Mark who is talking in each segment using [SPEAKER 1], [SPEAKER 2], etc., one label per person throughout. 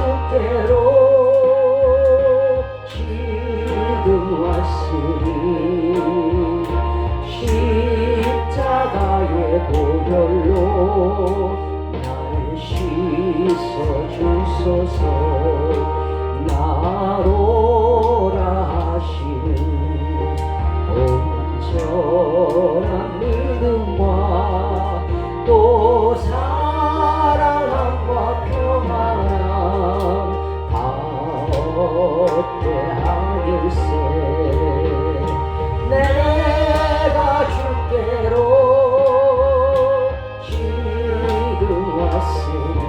[SPEAKER 1] 주께로 지금 왔으니 십자가의 보혈로 날 씻어 주소서. 나로라 하시는 온전한 믿음과 또 사랑함과 평안함 다 얻게 하길세. 내가 주께로 지금 왔으니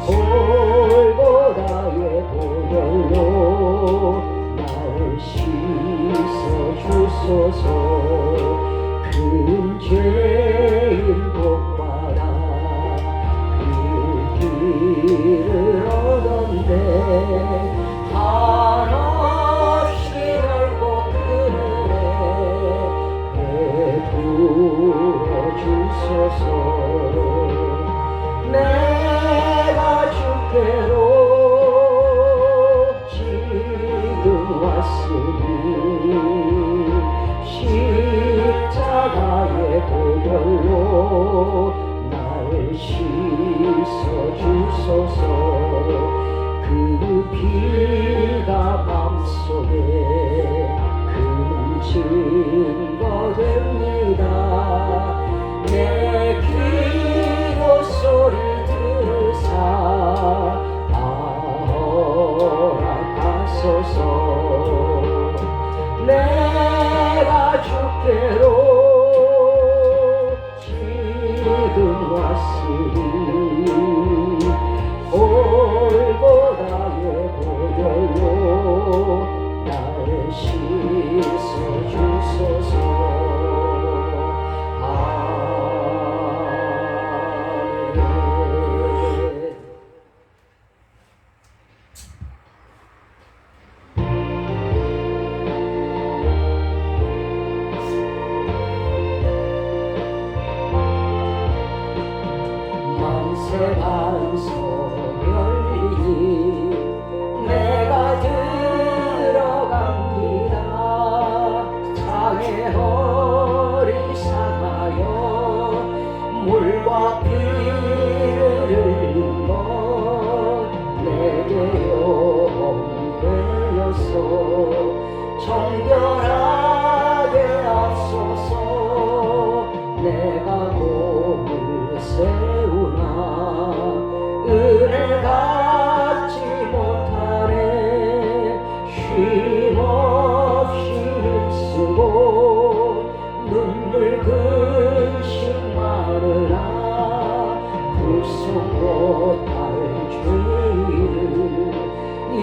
[SPEAKER 1] 골고다의 보혈로 날 씻어 주소서. 큰 죄인 복받아 그 길을 얻었네. 한없이 넓고 큰 은혜 베풀어 주소서. 내가 주께로 지금 왔으니 십자가의 보혈로 날 씻어 주소서. 그 피가 맘속에 큰 증거 됩니다. 내 기도 소리 들으사 다 허락하소서. 내가 주께로 지금 왔으니 골고다의 보혈로 날 씻어 주소서. 아멘. 만세 반석 열리니 내가 들어갑니다. 장의 허리 상하여 물과 피를 흘린 것 내게 용되어서 정결하게 앞서서 내가 몸을 세우나 은혜 갖지 못하네. 쉼없이 힘쓰고 눈물 근심 많으나 구속 못할 죄인을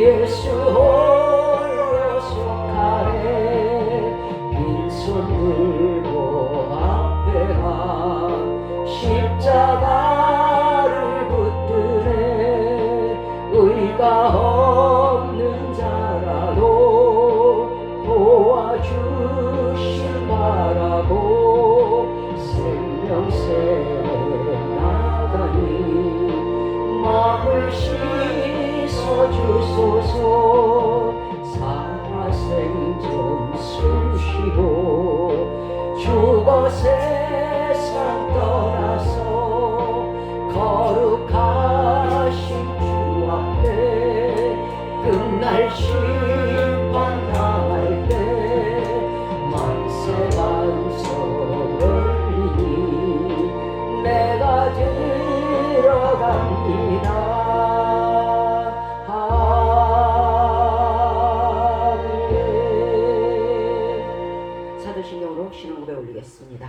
[SPEAKER 1] 예수 홀로 속하네. 빈손 들고 앞에 가 십자가를 붙드네. 의가 없는 자라도 도와주실 바라고 생명새 나가니 마음을 씻어 주소서. 살아생전 숨쉬고 죽어 세상 떠나서 거룩하신 주 앞에 끝날 심판 당할 때 만세 반석 열리니 내가 들어갑니다. 사도신경으로 신앙고백 올리겠습니다.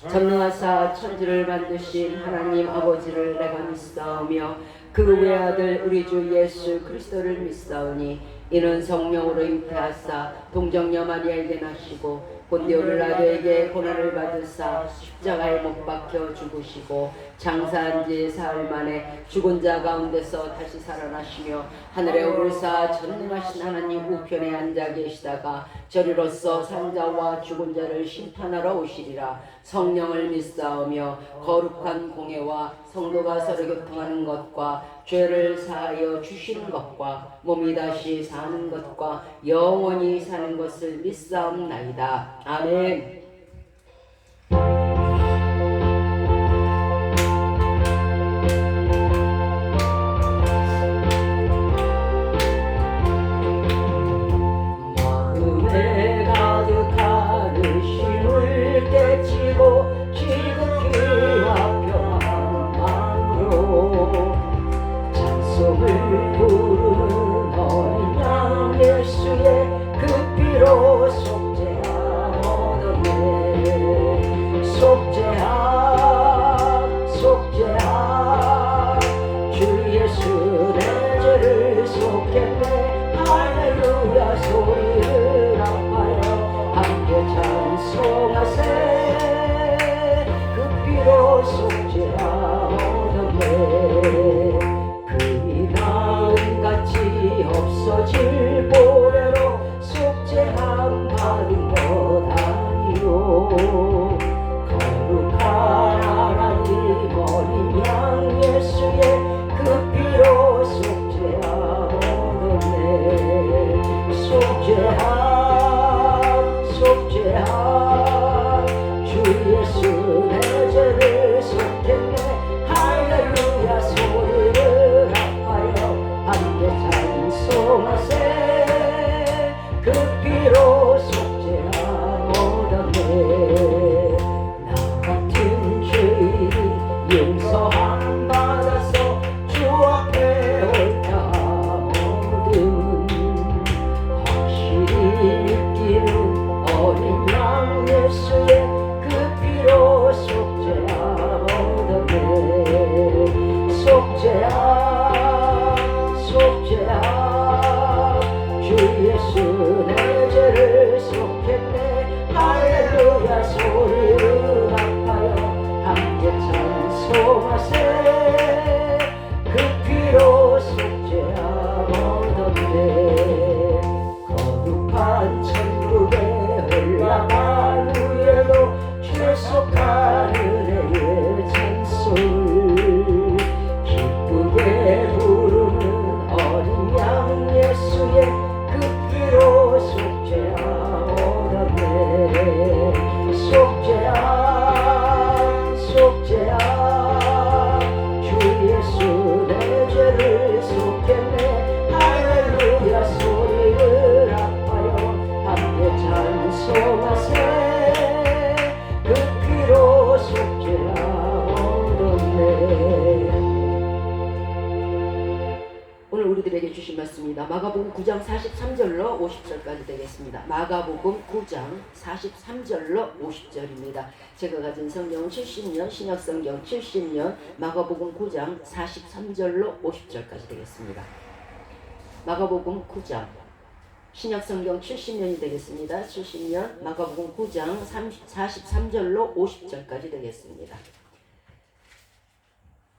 [SPEAKER 1] 전능하사 천지를 만드신 하나님 아버지를 내가 믿사오며 그 외아들 우리 주 예수 그리스도를 믿사오니 이는 성령으로 잉태하사 동정녀 마리아에게 나시고 본디오 빌라도에게 고난을 받으사 십자가에 못 박혀 죽으시고 장사한 지 사흘 만에 죽은 자 가운데서 다시 살아나시며 하늘에 오르사 전능하신 하나님 우편에 앉아 계시다가 저리로서 산자와 죽은 자를 심판하러 오시리라. 성령을 믿사오며 거룩한 공회와 성도가 서로 교통하는 것과 죄를 사하여 주시는 것과 몸이 다시 사는 것과 영원히 사는 것을 믿사옵나이다. 아멘. 우리들에게 주신 말씀입니다. 마가복음 9장 43절로 50절까지 되겠습니다. 마가복음 9장 43절로 50절입니다. 제가 가진 성경은 70년, 신약성경 70년, 마가복음 9장 43절로 50절까지 되겠습니다. 마가복음 9장, 신약성경 70년이 되겠습니다. 70년, 마가복음 9장 43절로 50절까지 되겠습니다.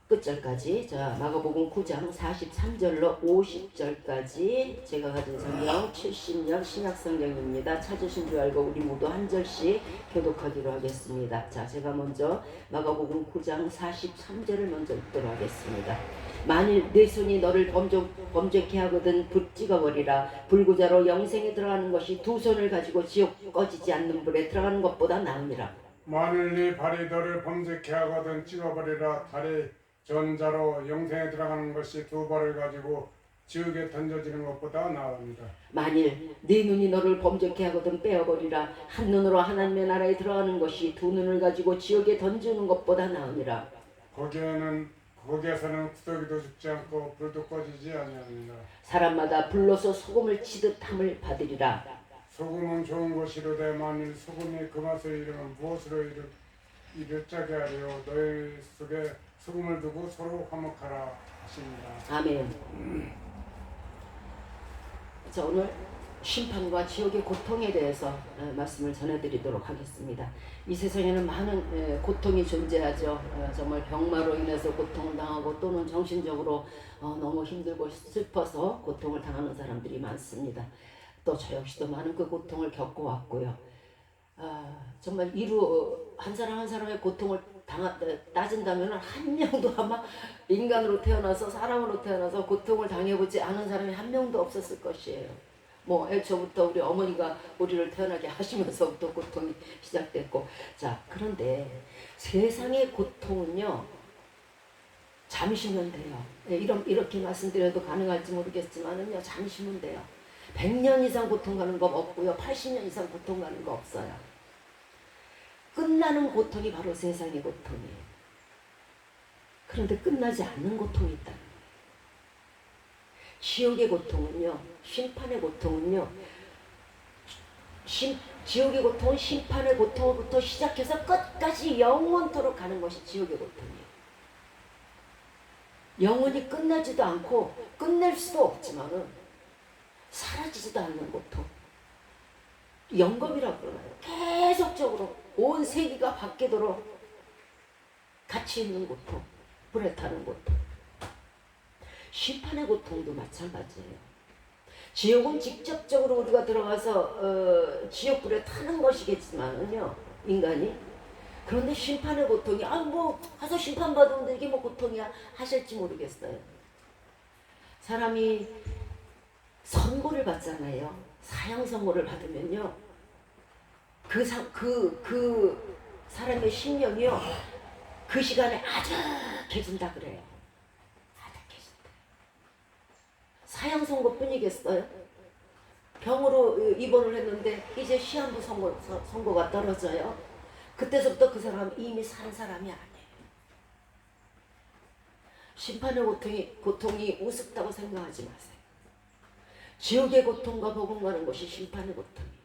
[SPEAKER 1] 끝절까지, 자, 마가복음 9장 43절로 50절까지 제가 가진 성경 70년 신약성경입니다. 찾으신 줄 알고 우리 모두 한 절씩 교독하기로 하겠습니다. 자, 제가 먼저 마가복음 9장 43절을 먼저 읽도록 하겠습니다. 만일 네 손이 너를 범죄케 하거든 붙찍어버리라. 불구자로 영생에 들어가는 것이 두 손을 가지고 지옥 꺼지지 않는 불에 들어가는 것보다 나으니라.
[SPEAKER 2] 만일 네 발이 너를 범죄케 하거든 찍어버리라. 다리 전자로 영생에 들어가는 것이 두 발을 가지고 지옥에 던져지는 것보다 나습니다.
[SPEAKER 1] 만일 네 눈이 너를 범죄케 하거든 빼어버리라. 한 눈으로 하나님의 나라에 들어가는 것이 두 눈을 가지고 지옥에 던지는 것보다 나으니라.
[SPEAKER 2] 거기에서는 구더기도 죽지 않고 불도 꺼지지 아니합니다.
[SPEAKER 1] 사람마다 불로서 소금을 치듯 함을 받으리라.
[SPEAKER 2] 소금은 좋은 것이로되 만일 소금이 그 맛을 잃으면 무엇으로 이를 짜게 하려. 너희 속에 소금을 두고 서로 화목하라 하십니다.
[SPEAKER 1] 아멘. 자, 오늘 심판과 지옥의 고통에 대해서 말씀을 전해드리도록 하겠습니다. 이 세상에는 많은 고통이 존재하죠. 정말 병마로 인해서 고통을 당하고 또는 정신적으로 너무 힘들고 슬퍼서 고통을 당하는 사람들이 많습니다. 또 저 역시도 많은 그 고통을 겪어왔고요. 정말 한 사람 한 사람의 고통을 따진다면 한 명도 아마 인간으로 태어나서 사람으로 태어나서 고통을 당해보지 않은 사람이 한 명도 없었을 것이에요. 뭐 애초부터 우리 어머니가 우리를 태어나게 하시면서부터 고통이 시작됐고, 자 그런데 세상의 고통은요 잠시면 돼요. 이렇게 말씀드려도 가능할지 모르겠지만은요 잠시면 돼요. 100년 이상 고통 가는 거 없고요, 80년 이상 고통 가는 거 없어요. 끝나는 고통이 바로 세상의 고통이에요. 그런데 끝나지 않는 고통이 있다. 지옥의 고통은요, 심판의 고통은요, 지옥의 고통은 심판의 고통부터 시작해서 끝까지 영원토록 가는 것이 지옥의 고통이에요. 영원히 끝나지도 않고 끝낼 수도 없지만은 사라지지도 않는 고통, 영겁이라고 그러나요? 계속적으로 온 세계가 바뀌도록 같이 있는 고통, 불에 타는 고통. 심판의 고통도 마찬가지예요. 지옥은 직접적으로 우리가 들어가서 지옥불에 타는 것이겠지만은요, 인간이. 그런데 심판의 고통이 뭐 가서 심판받으면 이게 뭐 고통이야 하실지 모르겠어요. 사람이 선고를 받잖아요. 사형 선고를 받으면요, 그 사람의 심령이요 그 시간에 아득해진다 그래요. 아득해진다. 사형 선고뿐이겠어요? 병으로 입원을 했는데 이제 시한부 선고가 떨어져요. 그때서부터 그 사람 이미 산 사람이 아니에요. 심판의 고통이 우습다고 생각하지 마세요. 지옥의 고통과 복음 가는 것이 심판의 고통이에요.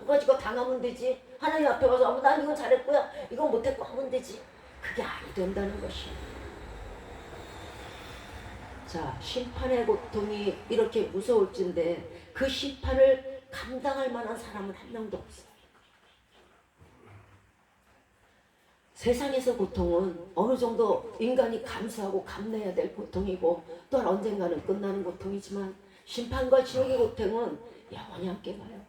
[SPEAKER 1] 누가 지금 당하면 되지. 하나님 앞에 가서 난 이건 잘했고요, 이건 못했고 하면 되지. 그게 아니 된다는 것이에요. 자, 심판의 고통이 이렇게 무서울진데 그 심판을 감당할 만한 사람은 한 명도 없어요. 세상에서 고통은 어느 정도 인간이 감수하고 감내해야 될 고통이고 또한 언젠가는 끝나는 고통이지만 심판과 지옥의 고통은 영원히 함께 가요.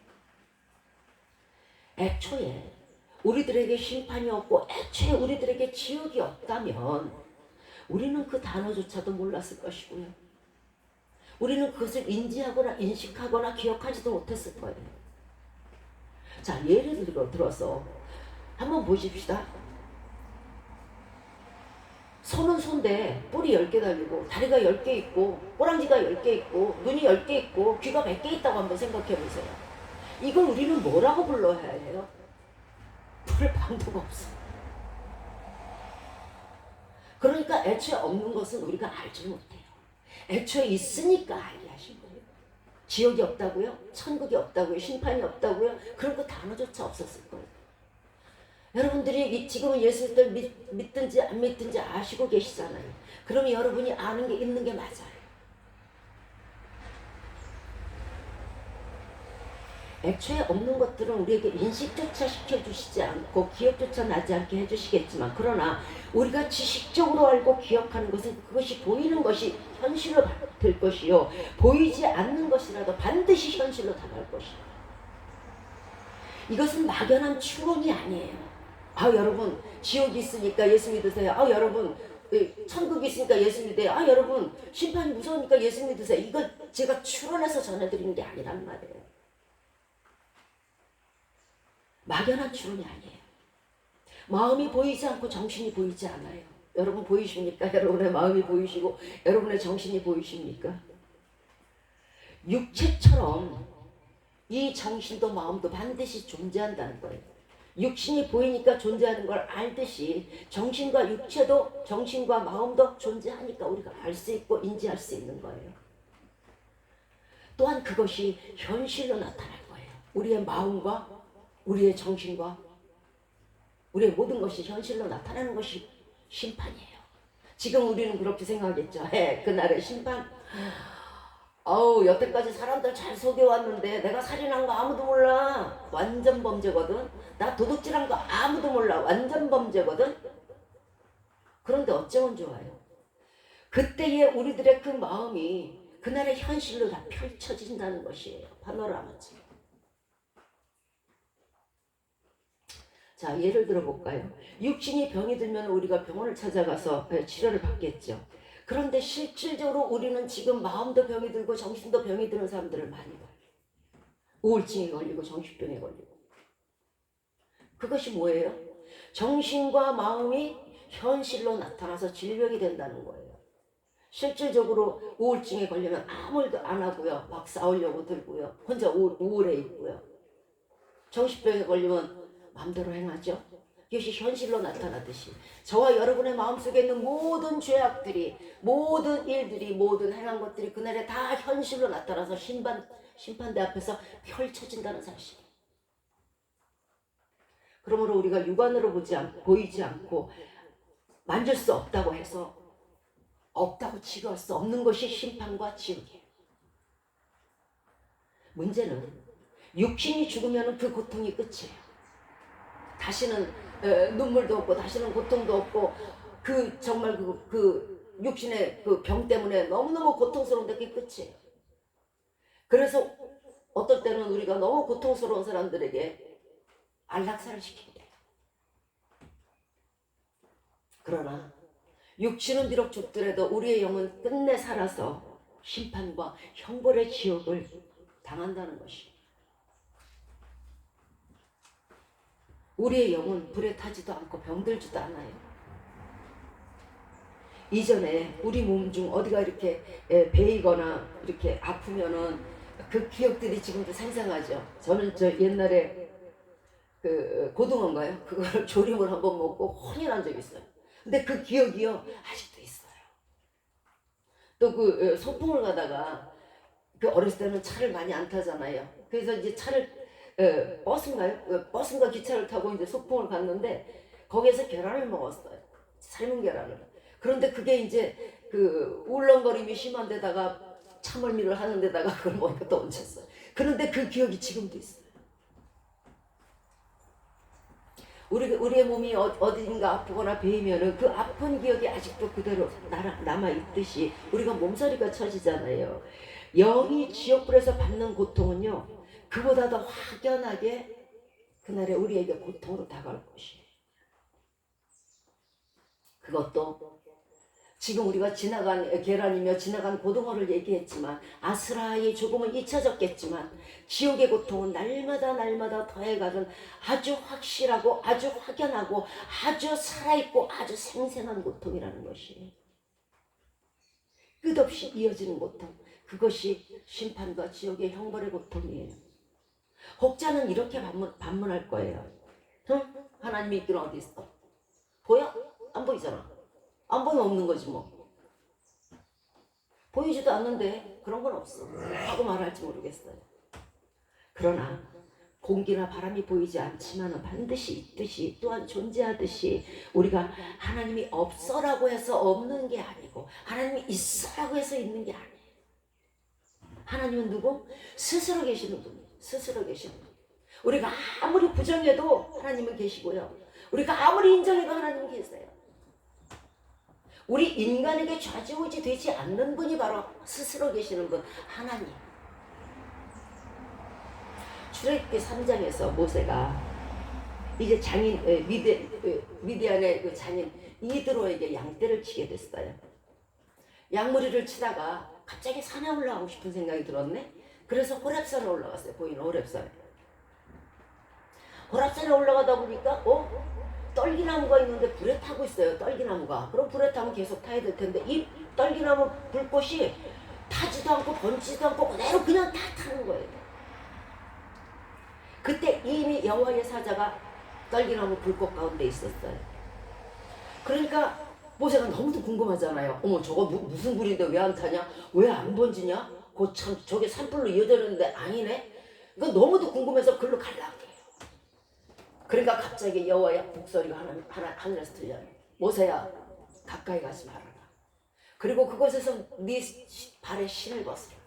[SPEAKER 1] 애초에 우리들에게 심판이 없고 애초에 우리들에게 지옥이 없다면 우리는 그 단어조차도 몰랐을 것이고요. 우리는 그것을 인지하거나 인식하거나 기억하지도 못했을 거예요. 자, 예를 들어서 한번 보십시다. 손은 손대 뿔이 10개 달리고 다리가 10개 있고 꼬랑지가 10개 있고 눈이 10개 있고 귀가 100개 있다고 한번 생각해 보세요. 이걸 우리는 뭐라고 불러야 해요? 부를 방도가 없어. 그러니까 애초에 없는 것은 우리가 알지 못해요. 애초에 있으니까 알게 하신 거예요. 지옥이 없다고요? 천국이 없다고요? 심판이 없다고요? 그런 거 단어조차 없었을 거예요. 여러분들이 지금은 예수를 믿든지 안 믿든지 아시고 계시잖아요. 그러면 여러분이 아는 게 있는 게 맞아요. 애초에 없는 것들은 우리에게 인식조차 시켜주시지 않고 기억조차 나지 않게 해주시겠지만, 그러나 우리가 지식적으로 알고 기억하는 것은 그것이 보이는 것이 현실로 될 것이요, 보이지 않는 것이라도 반드시 현실로 다가올 것이요. 이것은 막연한 추론이 아니에요. 여러분 지옥이 있으니까 예수 믿으세요. 여러분 천국이 있으니까 예수 믿으세요. 여러분 심판이 무서우니까 예수 믿으세요. 이거 제가 추론해서 전해드리는 게 아니란 말이에요. 막연한 추론이 아니에요. 마음이 보이지 않고 정신이 보이지 않아요. 여러분 보이십니까? 여러분의 마음이 보이시고 여러분의 정신이 보이십니까? 육체처럼 이 정신도 마음도 반드시 존재한다는 거예요. 육신이 보이니까 존재하는 걸 알듯이 정신과 육체도, 정신과 마음도 존재하니까 우리가 알 수 있고 인지할 수 있는 거예요. 또한 그것이 현실로 나타날 거예요. 우리의 마음과 우리의 정신과 우리의 모든 것이 현실로 나타나는 것이 심판이에요. 지금 우리는 그렇게 생각하겠죠. 그날의 심판. 여태까지 사람들 잘 속여왔는데 내가 살인한 거 아무도 몰라. 완전 범죄거든. 나 도둑질한 거 아무도 몰라. 완전 범죄거든. 그런데 어쩌면 좋아요. 그때의 우리들의 그 마음이 그날의 현실로 다 펼쳐진다는 것이에요. 파노라마지. 자, 예를 들어 볼까요? 육신이 병이 들면 우리가 병원을 찾아가서 치료를 받겠죠. 그런데 실질적으로 우리는 지금 마음도 병이 들고 정신도 병이 드는 사람들을 많이 봐요. 우울증에 걸리고 정신병에 걸리고. 그것이 뭐예요? 정신과 마음이 현실로 나타나서 질병이 된다는 거예요. 실질적으로 우울증에 걸리면 아무 일도 안 하고요. 막 싸우려고 들고요. 혼자 우울해 있고요. 정신병에 걸리면 마음대로 행하죠. 이것이 현실로 나타나듯이 저와 여러분의 마음속에 있는 모든 죄악들이, 모든 일들이, 모든 행한 것들이 그날에 다 현실로 나타나서 심판대 앞에서 펼쳐진다는 사실. 그러므로 우리가 육안으로 보이지 않고 만질 수 없다고 해서 없다고 치료할 수 없는 것이 심판과 지옥이에요. 문제는 육신이 죽으면 그 고통이 끝이에요. 다시는 눈물도 없고 다시는 고통도 없고 정말 그 육신의 그 병 때문에 너무너무 고통스러운데 그게 끝이에요. 그래서 어떨 때는 우리가 너무 고통스러운 사람들에게 안락사를 시킨대요. 그러나 육신은 비록 죽더라도 우리의 영은 끝내 살아서 심판과 형벌의 지옥을 당한다는 것이. 우리의 영은 불에 타지도 않고 병들지도 않아요. 이전에 우리 몸 중 어디가 이렇게 베이거나 이렇게 아프면은 그 기억들이 지금도 생생하죠. 저는 옛날에 그 고등어인가요? 그걸 조림을 한번 먹고 혼이 난 적이 있어요. 근데 그 기억이요 아직도 있어요. 또 그 소풍을 가다가 그 어렸을 때는 차를 많이 안 타잖아요. 그래서 이제 버스인가 기차를 타고 이제 소풍을 갔는데 거기에서 계란을 먹었어요. 삶은 계란을. 그런데 그게 이제 그 울렁거림이 심한 데다가 참을미를 하는 데다가 그걸 먹으니까 또 얹혔어요. 그런데 그 기억이 지금도 있어요. 우리의 몸이 어딘가 아프거나 베이면은 그 아픈 기억이 아직도 그대로 남아있듯이 우리가 몸서리가 쳐지잖아요. 영이 지옥불에서 받는 고통은요, 그보다 더 확연하게 그날에 우리에게 고통으로 다가올 것이에요. 그것도 지금 우리가 지나간 계란이며 지나간 고등어를 얘기했지만 아스라이 조금은 잊혀졌겠지만 지옥의 고통은 날마다 더해가는 아주 확실하고 아주 확연하고 아주 살아있고 아주 생생한 고통이라는 것이에요. 끝없이 이어지는 고통, 그것이 심판과 지옥의 형벌의 고통이에요. 혹자는 이렇게 반문할 거예요. 응? 하나님이 있기는 어디 있어? 보여? 안 보이잖아. 안 보이면 없는 거지 뭐. 보이지도 않는데 그런 건 없어 하고 말할지 모르겠어요. 그러나 공기나 바람이 보이지 않지만 반드시 있듯이 또한 존재하듯이 우리가 하나님이 없어라고 해서 없는 게 아니고 하나님이 있어라고 해서 있는 게 아니에요. 하나님은 누구? 스스로 계시는 분이에요. 스스로 계시는 분. 우리가 아무리 부정해도 하나님은 계시고요. 우리가 아무리 인정해도 하나님은 계세요. 우리 인간에게 좌지우지 되지 않는 분이 바로 스스로 계시는 분, 하나님. 출애굽기 3장에서 모세가 이제 장인 미디안의 그 장인 이드로에게 양떼를 치게 됐어요. 양무리를 치다가 갑자기 산에 올라가고 싶은 생각이 들었네. 그래서 호렙산에 올라갔어요. 보이는 호렙산에. 호렙산에 올라가다 보니까 떨기나무가 있는데 불에 타고 있어요. 떨기나무가. 그럼 불에 타면 계속 타야 될 텐데 이 떨기나무 불꽃이 타지도 않고 번지도 않고 그대로 그냥 다 타는 거예요. 그때 이미 여호와의 사자가 떨기나무 불꽃 가운데 있었어요. 그러니까 모세가 너무도 궁금하잖아요. 어머 저거 무슨 불인데 왜 안 타냐? 왜 안 번지냐? 참 저게 산불로 이어졌는데 아니네? 그러니까 너무도 궁금해서 글로 가려고 해요. 그러니까 갑자기 여호와의 목소리가 하늘에서 들려요. 모세야 가까이 가지 말아라. 그리고 그곳에서 네 발에 신을 벗으라.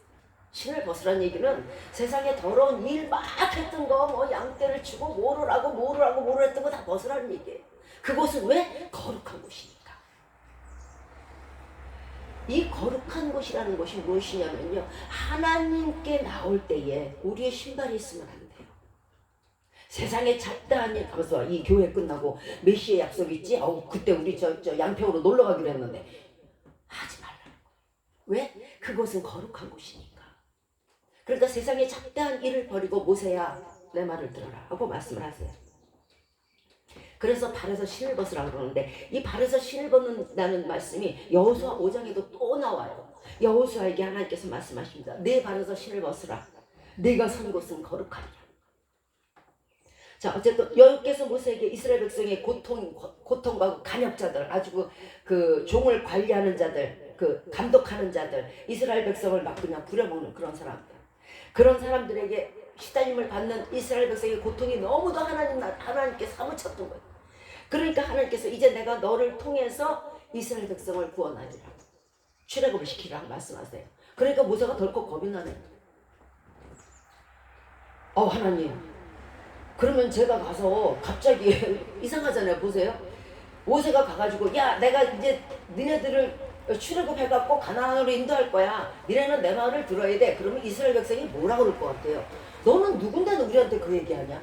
[SPEAKER 1] 신을 벗으라는 얘기는 세상에 더러운 일 막 했던 거 뭐 양떼를 치고 뭐를 하고 했던 거 다 벗으라는 얘기예요. 그곳은 왜? 거룩한 곳이니까. 이 거룩한 곳이라는 것이 무엇이냐면요, 하나님께 나올 때에 우리의 신발이 있으면 안 돼요. 세상에 잡다한 일 가서 이 교회 끝나고 몇 시에 약속 있지? 그때 우리 저 양평으로 놀러 가기로 했는데 하지 말라는 거예요. 왜? 그곳은 거룩한 곳이니까. 그러니까 세상에 잡다한 일을 버리고 모세야 내 말을 들어라 하고 말씀을 하세요. 그래서 발에서 신을 벗으라 그러는데 이 발에서 신을 벗는다는 말씀이 여호수아 5장에도 또 나와요. 여호수아에게 하나님께서 말씀하십니다. 내 발에서 신을 벗으라. 내가 선 곳은 거룩하리라. 자, 어쨌든 여호께서 모세에게 이스라엘 백성의 고통과 간역자들, 아주 그 종을 관리하는 자들, 그 감독하는 자들, 이스라엘 백성을 막 그냥 부려먹는 그런 사람들, 그런 사람들에게 시달림을 받는 이스라엘 백성의 고통이 너무도 하나님께 사무쳤던 거예요. 그러니까 하나님께서 이제 내가 너를 통해서 이스라엘 백성을 구원하리라, 출애굽을 시키라 말씀하세요. 그러니까 모세가 덜컥 겁이 나네. 하나님, 그러면 제가 가서 갑자기 이상하잖아요. 보세요. 모세가 가가지고 야, 내가 이제 니네들을 출애굽해갖고 가나안으로 인도할 거야. 니네는 내 말을 들어야 돼. 그러면 이스라엘 백성이 뭐라 그럴 것 같아요? 너는 누군데 우리한테 그 얘기하냐?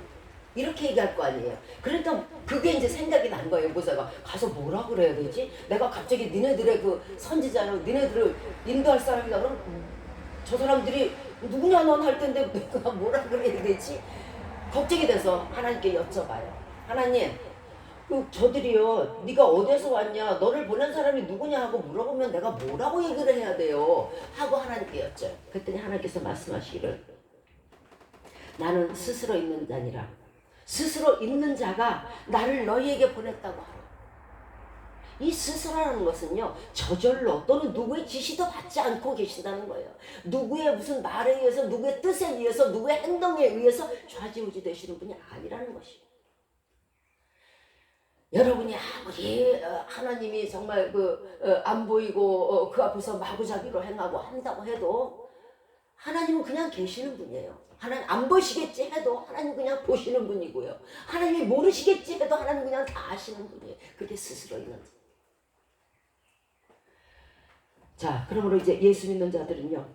[SPEAKER 1] 이렇게 얘기할 거 아니에요. 그러니까 그게 이제 생각이 난 거예요. 모세가 가서 뭐라 그래야 되지? 내가 갑자기 니네들의 그 선지자는 니네들을 인도할 사람이다. 그럼 저 사람들이 누구냐 넌 할 텐데 내가 뭐라 그래야 되지? 걱정이 돼서 하나님께 여쭤봐요. 하나님, 저들이요, 네가 어디서 왔냐, 너를 보낸 사람이 누구냐 하고 물어보면 내가 뭐라고 얘기를 해야 돼요? 하고 하나님께 여쭤요. 그랬더니 하나님께서 말씀하시기를, 나는 스스로 있는 자니라. 스스로 있는 자가 나를 너희에게 보냈다고 하라. 이 스스로라는 것은요, 저절로 또는 누구의 지시도 받지 않고 계신다는 거예요. 누구의 무슨 말에 의해서, 누구의 뜻에 의해서, 누구의 행동에 의해서 좌지우지 되시는 분이 아니라는 것이에요. 여러분이 아무리 하나님이 정말 안 보이고 그 앞에서 마구잡이로 행하고 한다고 해도 하나님은 그냥 계시는 분이에요. 하나님 안 보시겠지 해도 하나님 그냥 보시는 분이고요. 하나님이 모르시겠지 해도 하나님 그냥 다 아시는 분이에요. 그게 스스로 있는 분. 자, 그러므로 이제 예수 믿는 자들은요,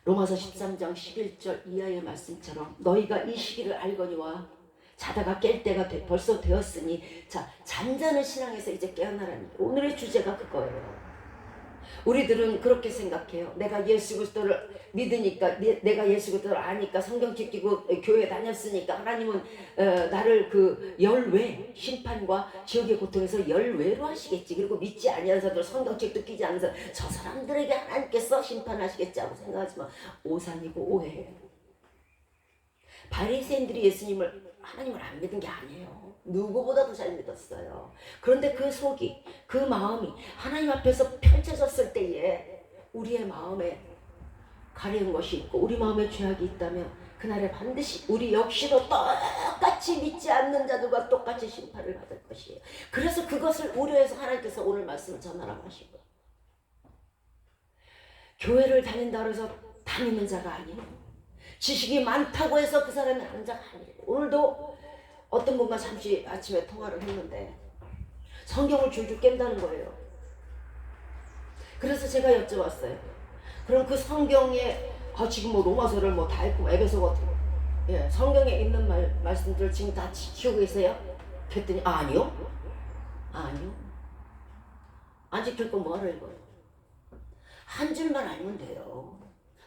[SPEAKER 1] 로마서 13장 11절 이하의 말씀처럼 너희가 이 시기를 알거니와 자다가 깰 때가 벌써 되었으니, 자, 잠자는 신앙에서 이제 깨어나라는, 오늘의 주제가 그거예요. 우리들은 그렇게 생각해요. 내가 예수 그리스도를 믿으니까, 내가 예수 그리스도를 아니까, 성경 지키고 교회 다녔으니까 하나님은 나를 그 열외, 심판과 지옥의 고통에서 열외로 하시겠지. 그리고 믿지 아니하는 사람들, 성경책도 끼지 않는 사람, 저 사람들에게 하나님께서 심판하시겠지 하고 생각하지만 오산이고 오해예요. 바리새인들이 예수님을, 하나님을 안 믿은 게 아니에요. 누구보다도 잘 믿었어요. 그런데 그 속이, 그 마음이 하나님 앞에서 펼쳐졌을 때에 우리의 마음에 가려운 것이 있고 우리 마음에 죄악이 있다면 그날에 반드시 우리 역시도 똑같이 믿지 않는 자들과 똑같이 심판을 받을 것이에요. 그래서 그것을 우려해서 하나님께서 오늘 말씀을 전하라고 하신 거예요. 교회를 다닌다고 해서 다니는 자가 아니에요. 지식이 많다고 해서 그 사람이 하는 자가 아니에요. 오늘도 어떤 분과 잠시 아침에 통화를 했는데 성경을 줄줄 깬다는 거예요. 그래서 제가 여쭤봤어요. 그럼 그 성경에 지금 뭐 로마서를 뭐 다 읽고 에베소 같은 거, 성경에 있는 말씀들 지금 다 지키고 계세요? 그랬더니 아니요. 안 지킬 거 뭐하러 읽어요? 한 줄만 알면 돼요.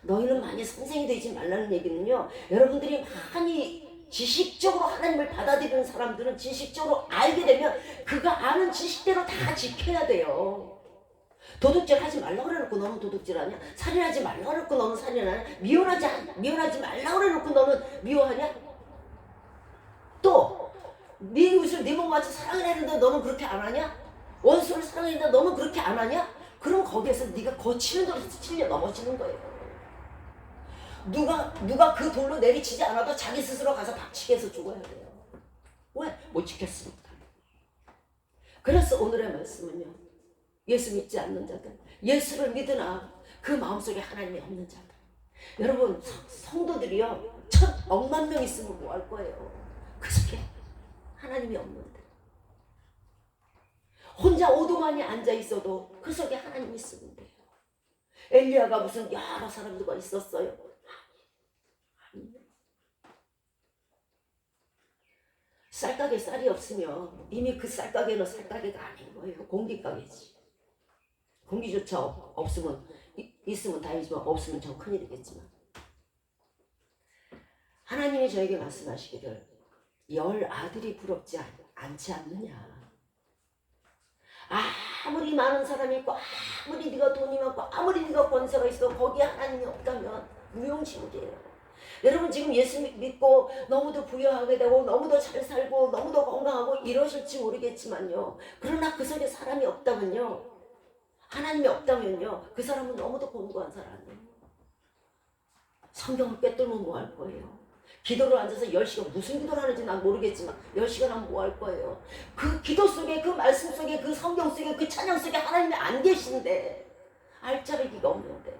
[SPEAKER 1] 너희는 많이 선생이 되지 말라는 얘기는요, 여러분들이 많이 지식적으로 하나님을 받아들이는 사람들은 지식적으로 알게 되면 그가 아는 지식대로 다 지켜야 돼요. 도둑질 하지 말라고 그래놓고 너는 도둑질하냐? 살인하지 말라고 그래놓고 너는 살인하냐? 미워하지 말라고 그래놓고 너는 미워하냐? 또 네 이웃을 네 몸같이 사랑해야 너는 그렇게 안 하냐? 원수를 사랑해야 너는 그렇게 안 하냐? 그럼 거기에서 네가 거치는 돌에서 찔려 넘어지는 거예요. 누가 그 돌로 내리치지 않아도 자기 스스로 가서 박치게 해서 죽어야 돼요. 왜? 못 지켰으니까. 그래서 오늘의 말씀은요, 예수 믿지 않는 자들, 예수를 믿으나 그 마음속에 하나님이 없는 자들. 여러분, 성도들이요 1,000억만 명 있으면 뭐 할 거예요? 그 속에 하나님이 없는데, 혼자 오두만이 앉아 있어도 그 속에 하나님이 있으면 돼요. 엘리야가 무슨 여러 사람들과 있었어요? 쌀가게 쌀이 없으면 이미 그 쌀가게는 쌀가게가 아닌 거예요. 공기가게지. 공기조차 없으면 있으면 다행이지만 없으면 저 큰일이겠지만, 하나님이 저에게 말씀하시기를 열 아들이 부럽지 않지 않느냐. 아무리 많은 사람이 있고 아무리 네가 돈이 많고 아무리 네가 권세가 있어 거기에 하나님이 없다면 무용지물이에요. 여러분 지금 예수 믿고 너무도 부유하게 되고 너무도 잘 살고 너무도 건강하고 이러실지 모르겠지만요, 그러나 그 속에 사람이 없다면요, 하나님이 없다면요, 그 사람은 너무도 공고한 사람이에요. 성경을 꿰뚫면 뭐 할 거예요? 기도를 앉아서 10시간 무슨 기도를 하는지 난 모르겠지만 10시간 하면 뭐 할 거예요? 그 기도 속에 그 말씀 속에 그 성경 속에 그 찬양 속에 하나님이 안 계신데, 알짜배기가 없는데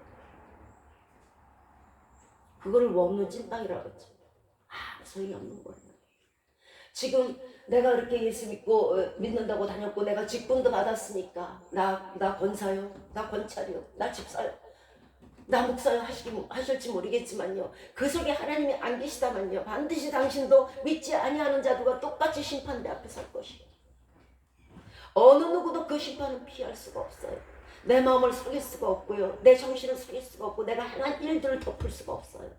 [SPEAKER 1] 그거를 뭐 없는 찐빵이라고 했죠. 소용이 없는 거예요. 지금 내가 이렇게 예수 믿고 믿는다고 다녔고 내가 직분도 받았으니까 나 권사요, 나 권찰이요, 나 집사요, 나 목사요 하실지 모르겠지만요, 그 속에 하나님이 안 계시다면요, 반드시 당신도 믿지 아니하는 자들과 똑같이 심판대 앞에 설 것이에요. 어느 누구도 그 심판은 피할 수가 없어요. 내 마음을 속일 수가 없고요, 내 정신을 속일 수가 없고 내가 행한 일들을 덮을 수가 없어요.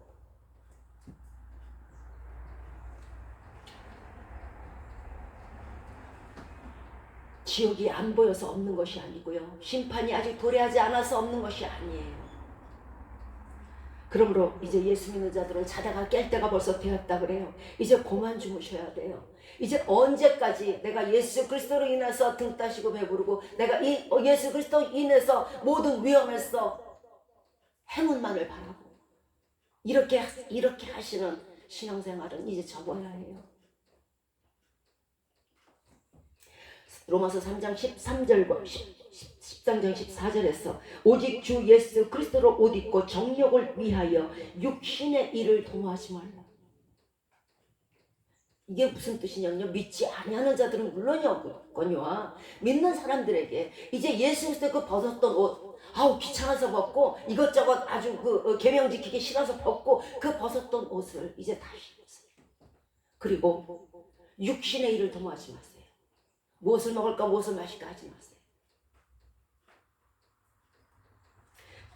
[SPEAKER 1] 지옥이 안 보여서 없는 것이 아니고요, 심판이 아직 도래하지 않아서 없는 것이 아니에요. 그러므로 이제 예수 믿는 자들은 자다가 깰 때가 벌써 되었다 그래요. 이제 그만 주무셔야 돼요. 이제 언제까지 내가 예수 그리스도로 인해서 등 따시고 배부르고 내가 예수 그리스도로 인해서 모든 위험에서 행운만을 바라고 이렇게 하시는 신앙생활은 이제 접어야 해요. 로마서 3장 13절과 13장 14절에서 오직 주 예수 그리스도로 옷 입고 정욕을 위하여 육신의 일을 도모하지 말라. 이게 무슨 뜻이냐면요, 믿지 아니하는 자들은 물론이거니와 믿는 사람들에게 이제 예수 그리스도 그 벗었던 옷, 귀찮아서 벗고 이것저것 아주 계명 지키기 싫어서 벗고 그 벗었던 옷을 이제 다시 입으세요. 그리고 육신의 일을 도모하지 마세요. 무엇을 먹을까 무엇을 마실까 하지 마세요.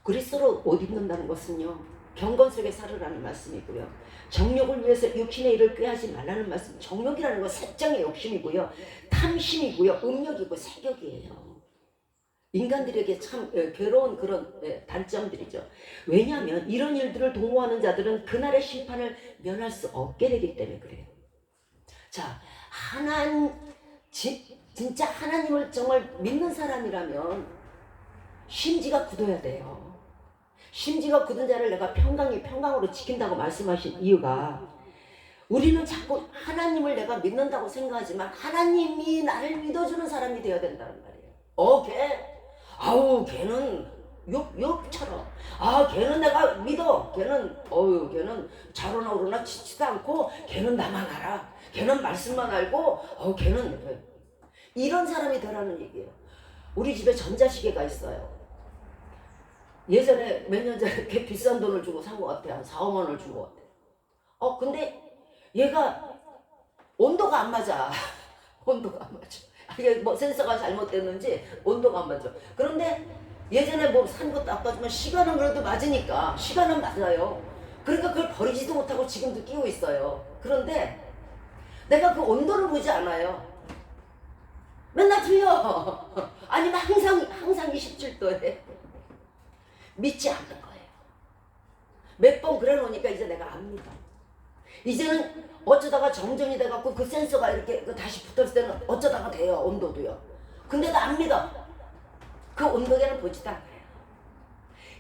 [SPEAKER 1] 그리스도로 옷 입는다는 것은요, 경건 속에 살으라는 말씀이고요, 정욕을 위해서 육신의 일을 꾀하지 말라는 말씀. 정욕이라는 건 색장의 욕심이고요, 탐심이고요, 음욕이고 색욕이에요. 인간들에게 참 괴로운 그런 단점들이죠. 왜냐하면 이런 일들을 도모하는 자들은 그날의 심판을 면할 수 없게 되기 때문에 그래요. 자, 진짜 하나님을 정말 믿는 사람이라면 심지가 굳어야 돼요. 심지가 굳은 자를 내가 평강으로 지킨다고 말씀하신 이유가, 우리는 자꾸 하나님을 내가 믿는다고 생각하지만 하나님이 나를 믿어주는 사람이 되어야 된다는 말이에요. 걔는 욕처럼 걔는 내가 믿어, 걔는 자로나 오르나 지치도 않고 걔는 나만 알아, 걔는 말씀만 알고 걔는 이런 사람이 되라는 얘기예요. 우리 집에 전자시계가 있어요. 예전에 몇 년 전에 꽤 비싼 돈을 주고 산 것 같아요. 한 4, 5만 원을 준 것 같아요. 근데 얘가 온도가 안 맞아. 온도가 안 맞아. 이게 뭐 센서가 잘못됐는지 온도가 안 맞아. 그런데 예전에 뭐 산 것도 아까지만 시간은 그래도 맞으니까, 시간은 맞아요. 그러니까 그걸 버리지도 못하고 지금도 끼고 있어요. 그런데 내가 그 온도를 보지 않아요. 맨날 틀려. 아니면 항상 27도에. 믿지 않는 거예요. 몇 번 그래 놓으니까 이제 내가 압니다. 이제는 어쩌다가 정전이 돼갖고 그 센서가 이렇게 다시 붙었을 때는 어쩌다가 돼요, 온도도요. 근데도 안 믿어. 그 온도계를 보지도 않아요.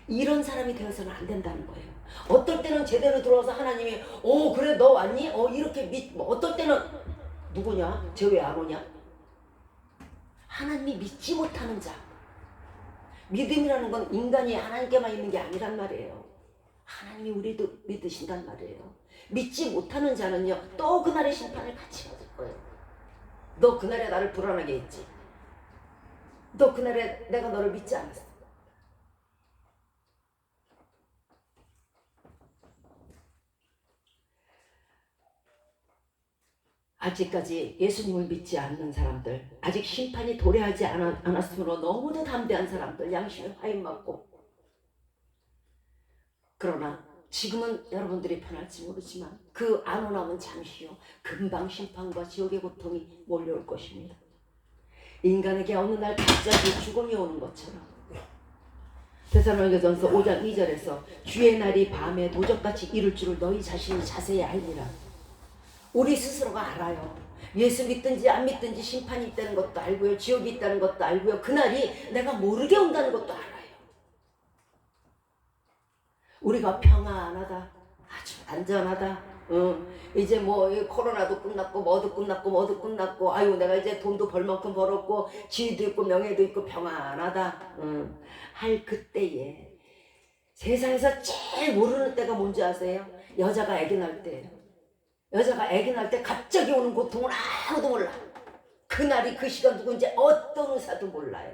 [SPEAKER 1] 이런 사람이 되어서는 안 된다는 거예요. 어떨 때는 제대로 들어와서 하나님이 그래 너 왔니? 이렇게 어떨 때는 누구냐? 쟤 왜 안 오냐? 하나님이 믿지 못하는 자. 믿음이라는 건 인간이 하나님께만 있는 게 아니란 말이에요. 하나님이 우리도 믿으신단 말이에요. 믿지 못하는 자는요, 또 그날의 심판을 같이 받을 거예요. 너 그날에 나를 불안하게 했지. 너 그날에 내가 너를 믿지 않았어. 아직까지 예수님을 믿지 않는 사람들, 아직 심판이 도래하지 않았으므로 너무도 담대한 사람들, 양심에 화인 맞고. 그러나 지금은 여러분들이 편할지 모르지만 그 안오남은 잠시요, 금방 심판과 지옥의 고통이 몰려올 것입니다. 인간에게 어느 날 갑자기 죽음이 오는 것처럼. 데살로니가전서 5장 2절에서 주의 날이 밤에 도적같이 이룰 줄을 너희 자신이 자세히 알리라. 우리 스스로가 알아요. 예수 믿든지 안 믿든지 심판이 있다는 것도 알고요, 지옥이 있다는 것도 알고요, 그날이 내가 모르게 온다는 것도 알아요. 우리가 평안하다, 아주 안전하다, 이제 뭐 코로나도 끝났고 뭐도 끝났고 아유 내가 이제 돈도 벌 만큼 벌었고 지위도 있고 명예도 있고 평안하다, 할 그때에 세상에서 제일 모르는 때가 뭔지 아세요? 여자가 아기 낳을 때예요. 여자가 아기 낳을 때 갑자기 오는 고통을 아무도 몰라. 그날이 그 시간 누군지 어떤 의사도 몰라요.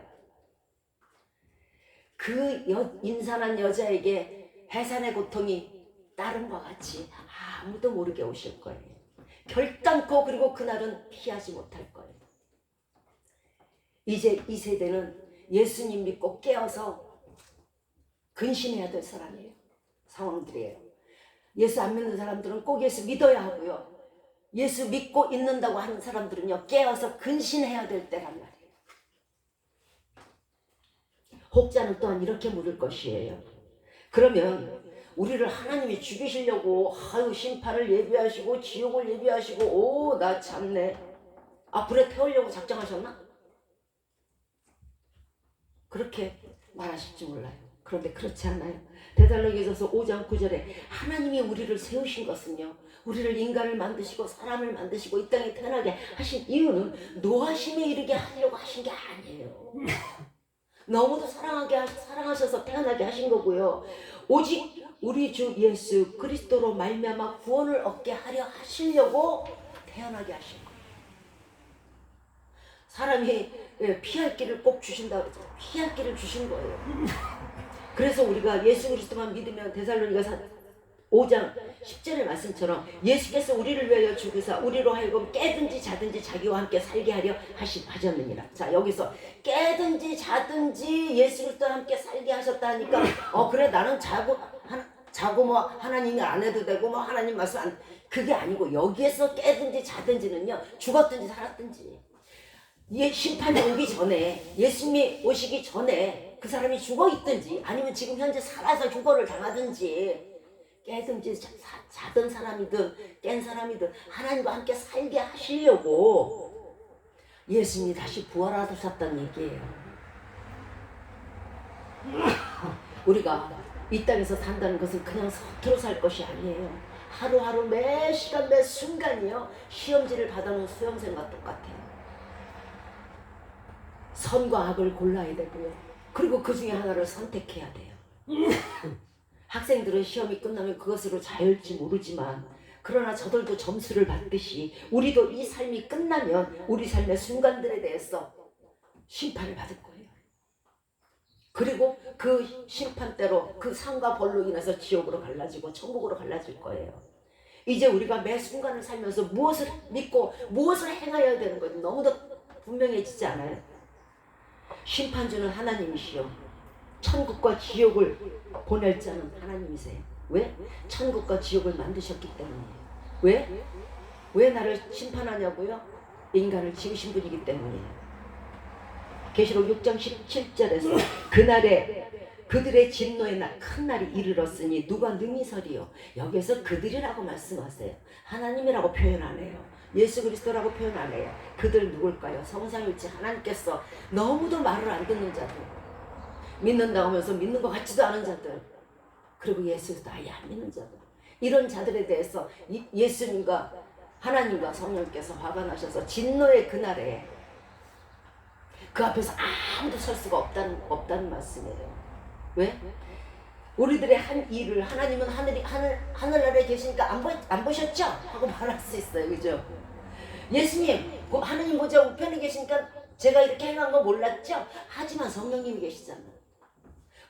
[SPEAKER 1] 그 임산한 여자에게 해산의 고통이 따름과 같이 아무도 모르게 오실 거예요. 결단코. 그리고 그날은 피하지 못할 거예요. 이제 이 세대는 예수님 믿고 깨어서 근신해야 될 사람이에요. 상황들이에요. 예수 안 믿는 사람들은 꼭 예수 믿어야 하고요, 예수 믿고 있는다고 하는 사람들은요 깨어서 근신해야 될 때란 말이에요. 혹자는 또한 이렇게 물을 것이에요. 그러면 우리를 하나님이 죽이시려고 아유 심판을 예비하시고 지옥을 예비하시고 오 나 참네, 불에 태우려고 작정하셨나? 그렇게 말하실지 몰라요. 그런데 그렇지 않아요. 데살로니가전서 5장 9절에 하나님이 우리를 세우신 것은요, 우리를 인간을 만드시고 사람을 만드시고 이 땅에 태어나게 하신 이유는 노하심에 이르게 하려고 하신 게 아니에요. 너무도 사랑하셔서 태어나게 하신 거고요, 오직 우리 주 예수 그리스도로 말미암아 구원을 얻게 하려 하시려고 태어나게 하신 거예요. 사람이 피할 길을 꼭 주신다고 그러죠. 피할 길을 주신 거예요. 그래서 우리가 예수 그리스도만 믿으면 데살로니가 5장 10절의 말씀처럼 예수께서 우리를 위하여 죽으사 우리로 하여금 깨든지 자든지 자기와 함께 살게 하려 하셨느니라. 자, 여기서 깨든지 자든지 예수 그리스도와 함께 살게 하셨다 하니까 그래 나는 자고 뭐 하나님이 안 해도 되고 뭐 하나님 말씀 안, 그게 아니고 여기에서 깨든지 자든지는요 죽었든지 살았든지, 심판이 오기 전에, 예수님이 오시기 전에 그 사람이 죽어 있든지 아니면 지금 현재 살아서 휴거를 당하든지, 깨든지 자든 사람이든 깬 사람이든 하나님과 함께 살게 하시려고 예수님이 다시 부활하셨다는 얘기예요. 우리가 이 땅에서 산다는 것은 그냥 서투로 살 것이 아니에요. 하루하루 매 시간 매 순간이요 시험지를 받아놓은 수험생과 똑같아요. 선과 악을 골라야 되고요, 그리고 그 중에 하나를 선택해야 돼요. 학생들은 시험이 끝나면 그것으로 자유일지 모르지만, 그러나 저들도 점수를 받듯이 우리도 이 삶이 끝나면 우리 삶의 순간들에 대해서 심판을 받을 거예요. 그리고 그 심판대로 그 상과 벌로 인해서 지옥으로 갈라지고 천국으로 갈라질 거예요. 이제 우리가 매 순간을 살면서 무엇을 믿고 무엇을 행하여야 되는 건지 너무도 분명해지지 않아요? 심판주는 하나님이시요 천국과 지옥을 보낼 자는 하나님이세요. 왜? 천국과 지옥을 만드셨기 때문이에요. 왜? 왜 나를 심판하냐고요? 인간을 지으신 분이기 때문이에요. 계시록 6장 17절에서 그날에 그들의 진노의 날, 큰 날이 이르렀으니 누가 능히 서리요. 여기서 그들이라고 말씀하세요. 하나님이라고 표현 안 해요. 예수 그리스도라고 표현 안 해요. 그들 누굴까요? 성삼일체 하나님께서 너무도 말을 안 듣는 자들, 믿는다고 하면서 믿는 것 같지도 않은 자들, 그리고 예수도 아예 안 믿는 자들, 이런 자들에 대해서 예수님과 하나님과 성령께서 화가 나셔서 진노의 그날에 그 앞에서 아무도 설 수가 없다는 말씀이에요. 왜? 우리들의 한 일을 하나님은 하늘나라에 계시니까 안 보셨죠? 하고 말할 수 있어요. 그죠? 예수님, 하느님 보좌 우편에 계시니까 제가 이렇게 행한 거 몰랐죠? 하지만 성령님이 계시잖아요.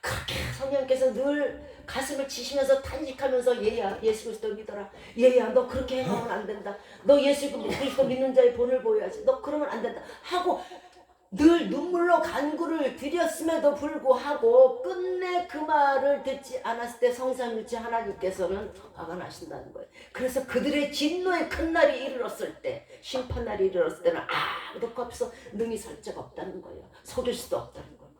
[SPEAKER 1] 그렇게 성령께서 늘 가슴을 치시면서 탄식하면서 얘야 예수 그리스도 믿어라. 얘야 너 그렇게 행하면 안 된다. 너 예수 그리스도 믿는 자의 본을 보여야지. 너 그러면 안 된다 하고 늘 눈물로 간구를 드렸음에도 불구하고 끝내 그 말을 듣지 않았을 때 성삼일체 하나님께서는 화가 나신다는 거예요. 그래서 그들의 진노의 큰 날이 이르렀을 때, 심판날이 이르렀을 때는 아무도 없어 능히 설 자가 없다는 거예요. 속일 수도 없다는 거예요.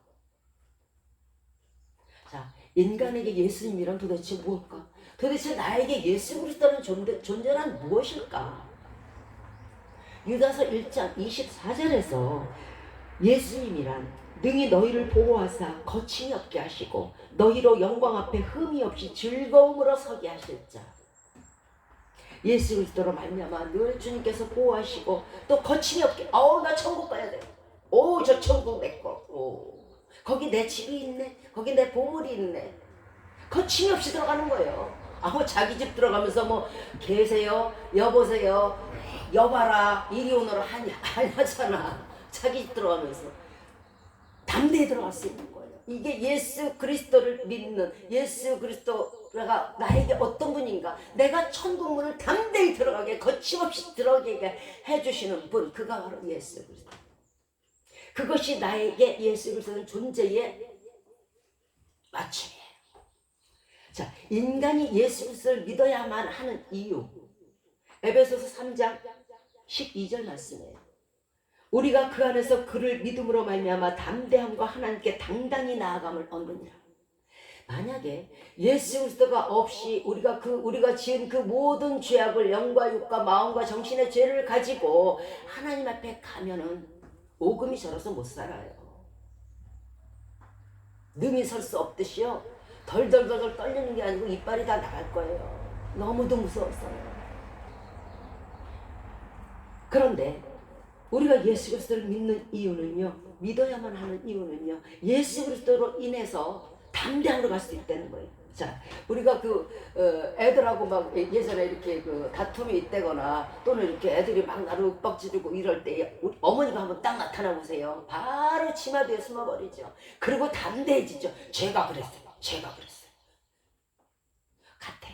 [SPEAKER 1] 자, 인간에게 예수님이란 도대체 무엇일까? 도대체 나에게 예수 그리스도는 존재란 무엇일까? 유다서 1장 24절에서 예수님이란 능히 너희를 보호하사 거침이 없게 하시고 너희로 영광 앞에 흠이 없이 즐거움으로 서게 하실 자. 예수 그리스도로 말미암아 늘 주님께서 보호하시고 또 거침이 없게 나 천국 가야 돼. 저 천국 내 거. 거기 내 집이 있네. 거기 내 보물이 있네. 거침이 없이 들어가는 거예요. 자기 집 들어가면서 뭐 계세요, 여보세요, 여봐라, 이리 오너라 하잖아. 자기 집 들어가면서 담대히 들어갈 수 있는 거예요. 이게 예수 그리스도를 믿는, 예수 그리스도가 나에게 어떤 분인가, 내가 천국 문을 담대히 들어가게 거침없이 들어가게 해주시는 분, 그가 바로 예수 그리스도. 그것이 나에게 예수 그리스도는 존재의 마침이에요. 자, 인간이 예수 그리스도를 믿어야만 하는 이유, 에베소서 3장 12절 말씀이에요. 우리가 그 안에서 그를 믿음으로 말미암아 담대함과 하나님께 당당히 나아감을 얻느니라. 만약에 예수 그리스도가 없이 우리가 지은 그 모든 죄악을 영과 육과 마음과 정신의 죄를 가지고 하나님 앞에 가면은 오금이 저려서 못 살아요. 능히 설 수 없듯이요. 덜덜덜 떨리는 게 아니고 이빨이 다 나갈 거예요. 너무도 무서웠어요. 그런데 우리가 예수 그리스도를 믿는 이유는요, 믿어야만 하는 이유는요, 예수 그리스도로 인해서 담대함으로 갈 수 있다는 거예요. 자, 우리가 애들하고 막 예전에 이렇게 다툼이 있다거나 또는 이렇게 애들이 막 나를 윽박지르고 이럴 때 우리 어머니가 한번 딱 나타나 보세요. 바로 치마 뒤에 숨어버리죠. 그리고 담대해지죠. 제가 그랬어요. 같아요.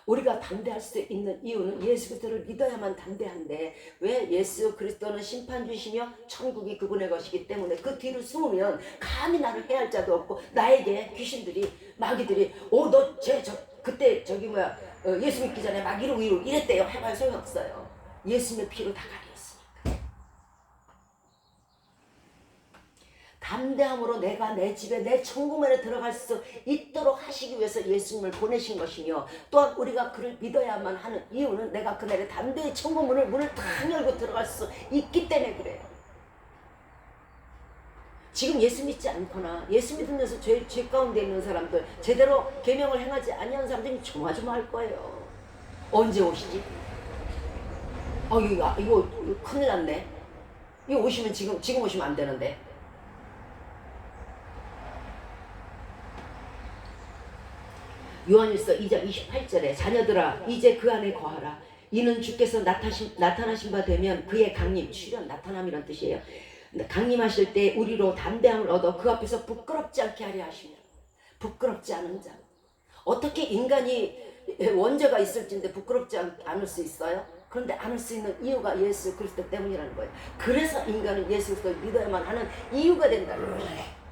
[SPEAKER 1] 우리가 담대할 수 있는 이유는 예수 그리스도를 믿어야만 담대한데, 왜? 예수 그리스도는 심판주시며 천국이 그분의 것이기 때문에 그 뒤로 숨으면 감히 나를 해할 자도 없고, 나에게 귀신들이 마귀들이 너 그때 예수 믿기 전에 막 이러고 이랬대요 해봐야 소용없어요. 예수님의 피로 다 가렸으니까. 담대함으로 내가 내 집에 내 천국문에 들어갈 수 있도록 하시기 위해서 예수님을 보내신 것이며, 또한 우리가 그를 믿어야만 하는 이유는 내가 그날에 담대히 천국문을 문을 다 열고 들어갈 수 있기 때문에 그래요. 지금 예수 믿지 않거나 예수 믿으면서 죄 가운데 있는 사람들, 제대로 계명을 행하지 아니하는 사람들이 조마조마할 거예요. 언제 오시지? 이거 큰일 났네. 이거 오시면 지금 오시면 안 되는데. 요한일서 2장 28절에 자녀들아 이제 그 안에 거하라. 이는 주께서 나타나신 바 되면 그의 강림, 출현, 나타남이란 뜻이에요. 강림하실 때 우리로 담대함을 얻어 그 앞에서 부끄럽지 않게 하려 하시며. 부끄럽지 않은 자. 어떻게 인간이 원죄가 있을진데 부끄럽지 않을 수 있어요? 그런데 않을 수 있는 이유가 예수 그리스도 때문이라는 거예요. 그래서 인간은 예수 그리스도를 믿어야만 하는 이유가 된다는 거예요.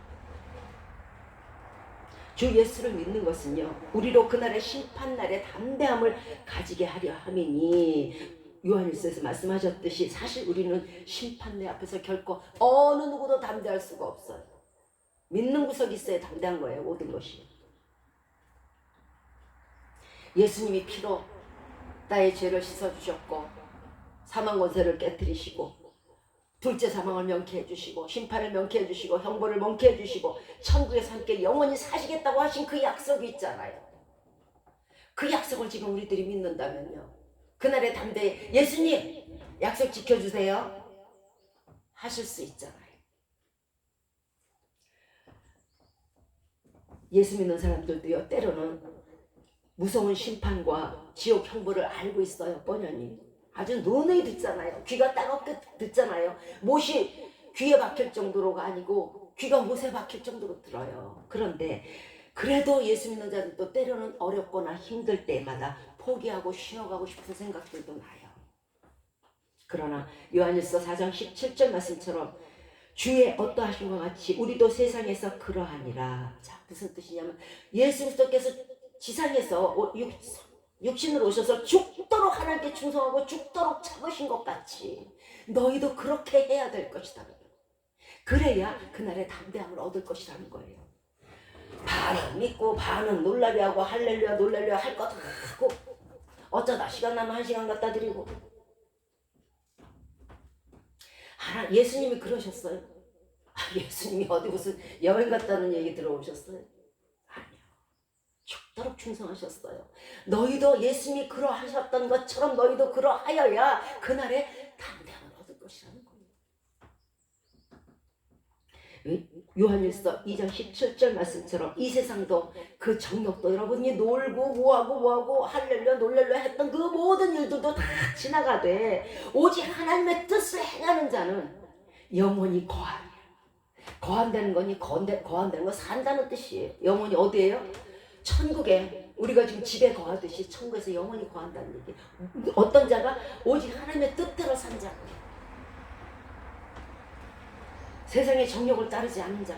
[SPEAKER 1] 주 예수를 믿는 것은요, 우리로 그날의 심판날에 담대함을 가지게 하려 함이니, 요한일서에서 말씀하셨듯이 사실 우리는 심판대 앞에서 결코 어느 누구도 담대할 수가 없어요. 믿는 구석이 있어야 담대한 거예요. 모든 것이. 예수님이 피로 나의 죄를 씻어주셨고 사망 권세를 깨뜨리시고 둘째 사망을 명케해 주시고 심판을 명케해 주시고 형벌을 명케해 주시고 천국에서 함께 영원히 사시겠다고 하신 그 약속이 있잖아요. 그 약속을 지금 우리들이 믿는다면요, 그날의 담대히 예수님 약속 지켜주세요 하실 수 있잖아요. 예수 믿는 사람들도요, 때로는 무서운 심판과 지옥 형벌을 알고 있어요. 뻔연히 아주 논의 듣잖아요. 귀가 따갑게 듣잖아요. 못이 귀에 박힐 정도로가 아니고 귀가 못에 박힐 정도로 들어요. 그런데 그래도 예수 믿는 자들도 때로는 어렵거나 힘들 때마다 포기하고 쉬어가고 싶은 생각들도 나요. 그러나 요한일서 4장 17절 말씀처럼 주의 어떠하신 것 같이 우리도 세상에서 그러하니라. 자, 무슨 뜻이냐면 예수 그리스도께서 지상에서 육신으로 오셔서 죽도록 하나님께 충성하고 죽도록 참으신 것 같이 너희도 그렇게 해야 될 것이다. 그래야 그날의 담대함을 얻을 것이라는 거예요. 반은 믿고 반은 놀라리하고 할렐루야 놀랄루야 할 것 다 하고 어쩌다 시간 나면 1시간 갖다 드리고. 예수님이 그러셨어요? 예수님이 어디 무슨 여행 갔다는 얘기 들어오셨어요? 아니요. 죽도록 충성하셨어요. 너희도 예수님이 그러하셨던 것처럼 너희도 그러하여야 그날에 담대함을 얻을 것이라는 거예요. 요한일서 2장 17절 말씀처럼 이 세상도 그 정욕도 여러분이 놀고 뭐하고 할렐루야 놀랄루야 했던 그 모든 일들도 다 지나가되 오직 하나님의 뜻을 행하는 자는 영원히 거하리라. 거한다는 거니 거한다는 건 산다는 뜻이에요. 영원히 어디예요? 천국에 우리가 지금 집에 거하듯이 천국에서 영원히 거한다는 얘기. 어떤 자가 오직 하나님의 뜻대로 산 자. 세상의 정욕을 따르지 않는 자.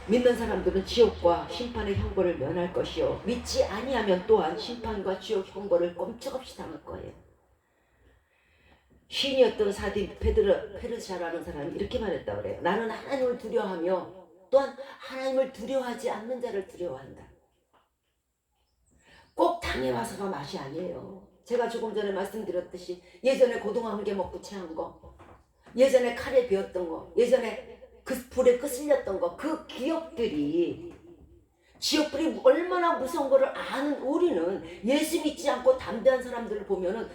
[SPEAKER 1] 믿는 사람들은 지옥과 심판의 형벌을 면할 것이요 믿지 아니하면 또한 심판과 지옥 형벌을 꼼짝없이 당할 거예요. 시인이었던 사디 페르시아라는 사람이 이렇게 말했다고 그래요. 나는 하나님을 두려워하며 또한 하나님을 두려워하지 않는 자를 두려워한다. 꼭 당해와서가 맛이 아니에요. 제가 조금 전에 말씀드렸듯이 예전에 고등어 한 개 먹고 체한 거, 예전에 칼에 베었던 거, 예전에 그 불에 끄슬렸던 거, 그 기억들이 지옥불이 얼마나 무서운 거를 아는 우리는 예수 믿지 않고 담대한 사람들을 보면은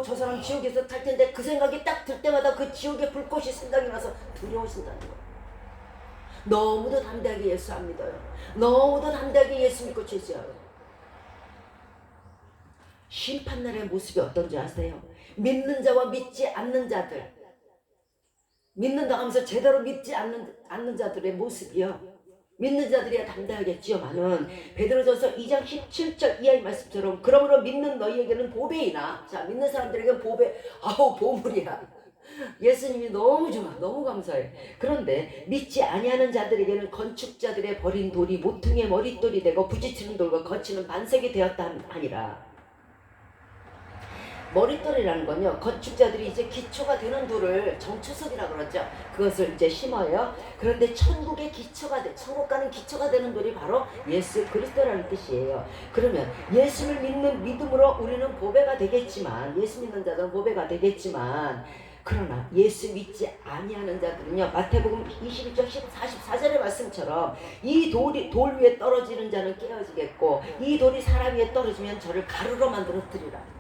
[SPEAKER 1] 저 사람 지옥에서 탈 텐데 그 생각이 딱 들 때마다 그 지옥의 불꽃이 생각이 나서 두려우신다는 거예요. 너무도 담대하게 예수 안 믿어요. 너무도 담대하게 예수 믿고 죄지어요. 심판날의 모습이 어떤지 아세요? 믿는 자와 믿지 않는 자들, 믿는다 하면서 제대로 믿지 않는 자들의 모습이요. 믿는 자들이야 담대하겠지요만은 베드로전서 2장 17절 이하의 말씀처럼 그러므로 믿는 너희에게는 보배이나, 자 믿는 사람들에게는 보배, 보물이야. 예수님이 너무 좋아, 너무 감사해. 그런데 믿지 아니하는 자들에게는 건축자들의 버린 돌이 모퉁이의 머릿돌이 되고 부딪히는 돌과 거치는 반석이 되었다 하니라. 머릿돌이라는 건요, 건축자들이 이제 기초가 되는 돌을 정초석이라고 그러죠. 그것을 이제 심어요. 그런데 천국의 기초가 천국 가는 기초가 되는 돌이 바로 예수 그리스도라는 뜻이에요. 그러면 예수를 믿는 믿음으로 우리는 보배가 되겠지만, 예수 믿는 자들은 보배가 되겠지만, 그러나 예수 믿지 아니하는 자들은요, 마태복음 21장 44절의 말씀처럼 이 돌 위에 떨어지는 자는 깨어지겠고 이 돌이 사람 위에 떨어지면 저를 가루로 만들어뜨리라.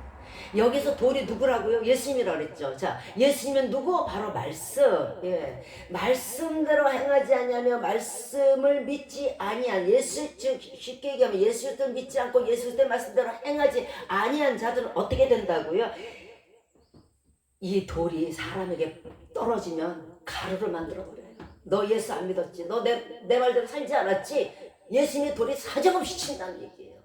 [SPEAKER 1] 여기서 돌이 누구라고요? 예수님이라고 그랬죠. 자, 예수님은 누구? 바로 말씀. 예. 말씀대로 행하지 아니하며 말씀을 믿지 아니한, 예수, 즉 쉽게 얘기하면 예수 그리스도를 믿지 않고 예수 그리스도의 말씀대로 행하지 아니한 자들은 어떻게 된다고요? 이 돌이 사람에게 떨어지면 가루를 만들어버려요. 너 예수 안 믿었지? 너 내 말대로 살지 않았지? 예수님의 돌이 사정없이 친다는 얘기예요.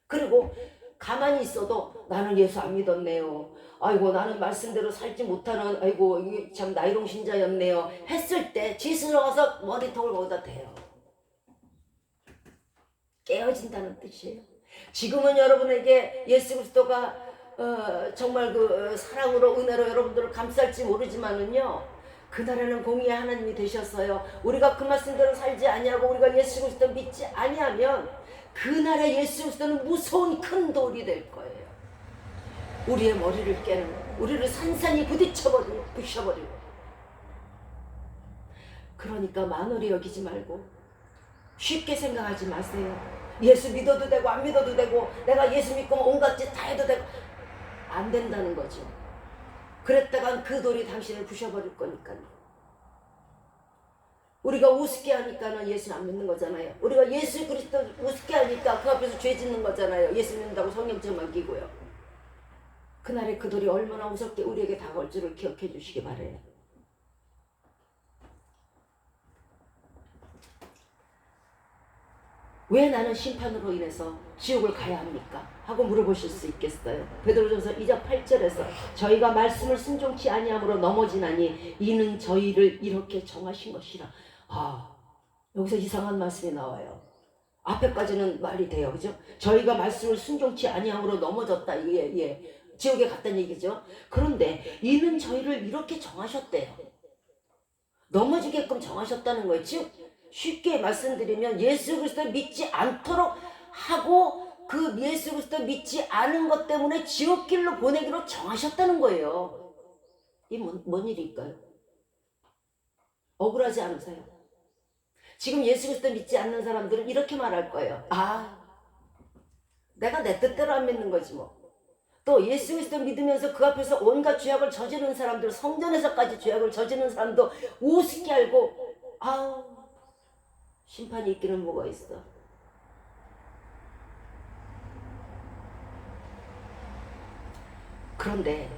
[SPEAKER 1] 그리고 가만히 있어도 나는 예수 안 믿었네요. 아이고 나는 말씀대로 살지 못하는, 아이고 이게 참 나이롱 신자였네요. 했을 때 지스러워서 머리통을 거기다 대요. 깨어진다는 뜻이에요. 지금은 여러분에게 예수 그리스도가 정말 그 사랑으로 은혜로 여러분들을 감쌀지 모르지만은요, 그날에는 공의의 하나님이 되셨어요. 우리가 그 말씀대로 살지 아니하고 우리가 예수 그리스도 믿지 아니하면 그날에 예수 그리스도는 무서운 큰 돌이 될 거예요. 우리의 머리를 깨는, 우리를 산산히 부셔버리고. 그러니까 만홀히 여기지 말고 쉽게 생각하지 마세요. 예수 믿어도 되고 안 믿어도 되고 내가 예수 믿고 온갖 짓 다 해도 되고, 안 된다는 거죠. 그랬다간 그 돌이 당신을 부셔버릴 거니까요. 우리가 우습게 하니까는 예수 안 믿는 거잖아요. 우리가 예수 그리스도 우습게 하니까 그 앞에서 죄 짓는 거잖아요. 예수 믿는다고 성경책만 끼고요. 그날에 그 돌이 얼마나 무섭게 우리에게 다가올 줄을 기억해 주시기 바래요. 왜 나는 심판으로 인해서 지옥을 가야 합니까? 하고 물어보실 수 있겠어요. 베드로전서 2장 8절에서 저희가 말씀을 순종치 아니함으로 넘어지나니 이는 저희를 이렇게 정하신 것이라. 여기서 이상한 말씀이 나와요. 앞에까지는 말이 돼요. 그죠? 저희가 말씀을 순종치 아니함으로 넘어졌다. 지옥에 갔다는 얘기죠. 그런데 이는 저희를 이렇게 정하셨대요. 넘어지게끔 정하셨다는 거예요. 즉 쉽게 말씀드리면 예수 그리스도를 믿지 않도록 하고 그 예수 그리스도를 믿지 않은 것 때문에 지옥길로 보내기로 정하셨다는 거예요. 이 뭔 일일까요? 억울하지 않으세요? 지금 예수 그리스도 믿지 않는 사람들은 이렇게 말할 거예요. 내가 내 뜻대로 안 믿는 거지 뭐. 또 예수 그리스도 믿으면서 그 앞에서 온갖 죄악을 저지르는 사람들, 성전에서까지 죄악을 저지르는 사람도 우습게 알고 심판이 있기는 뭐가 있어. 그런데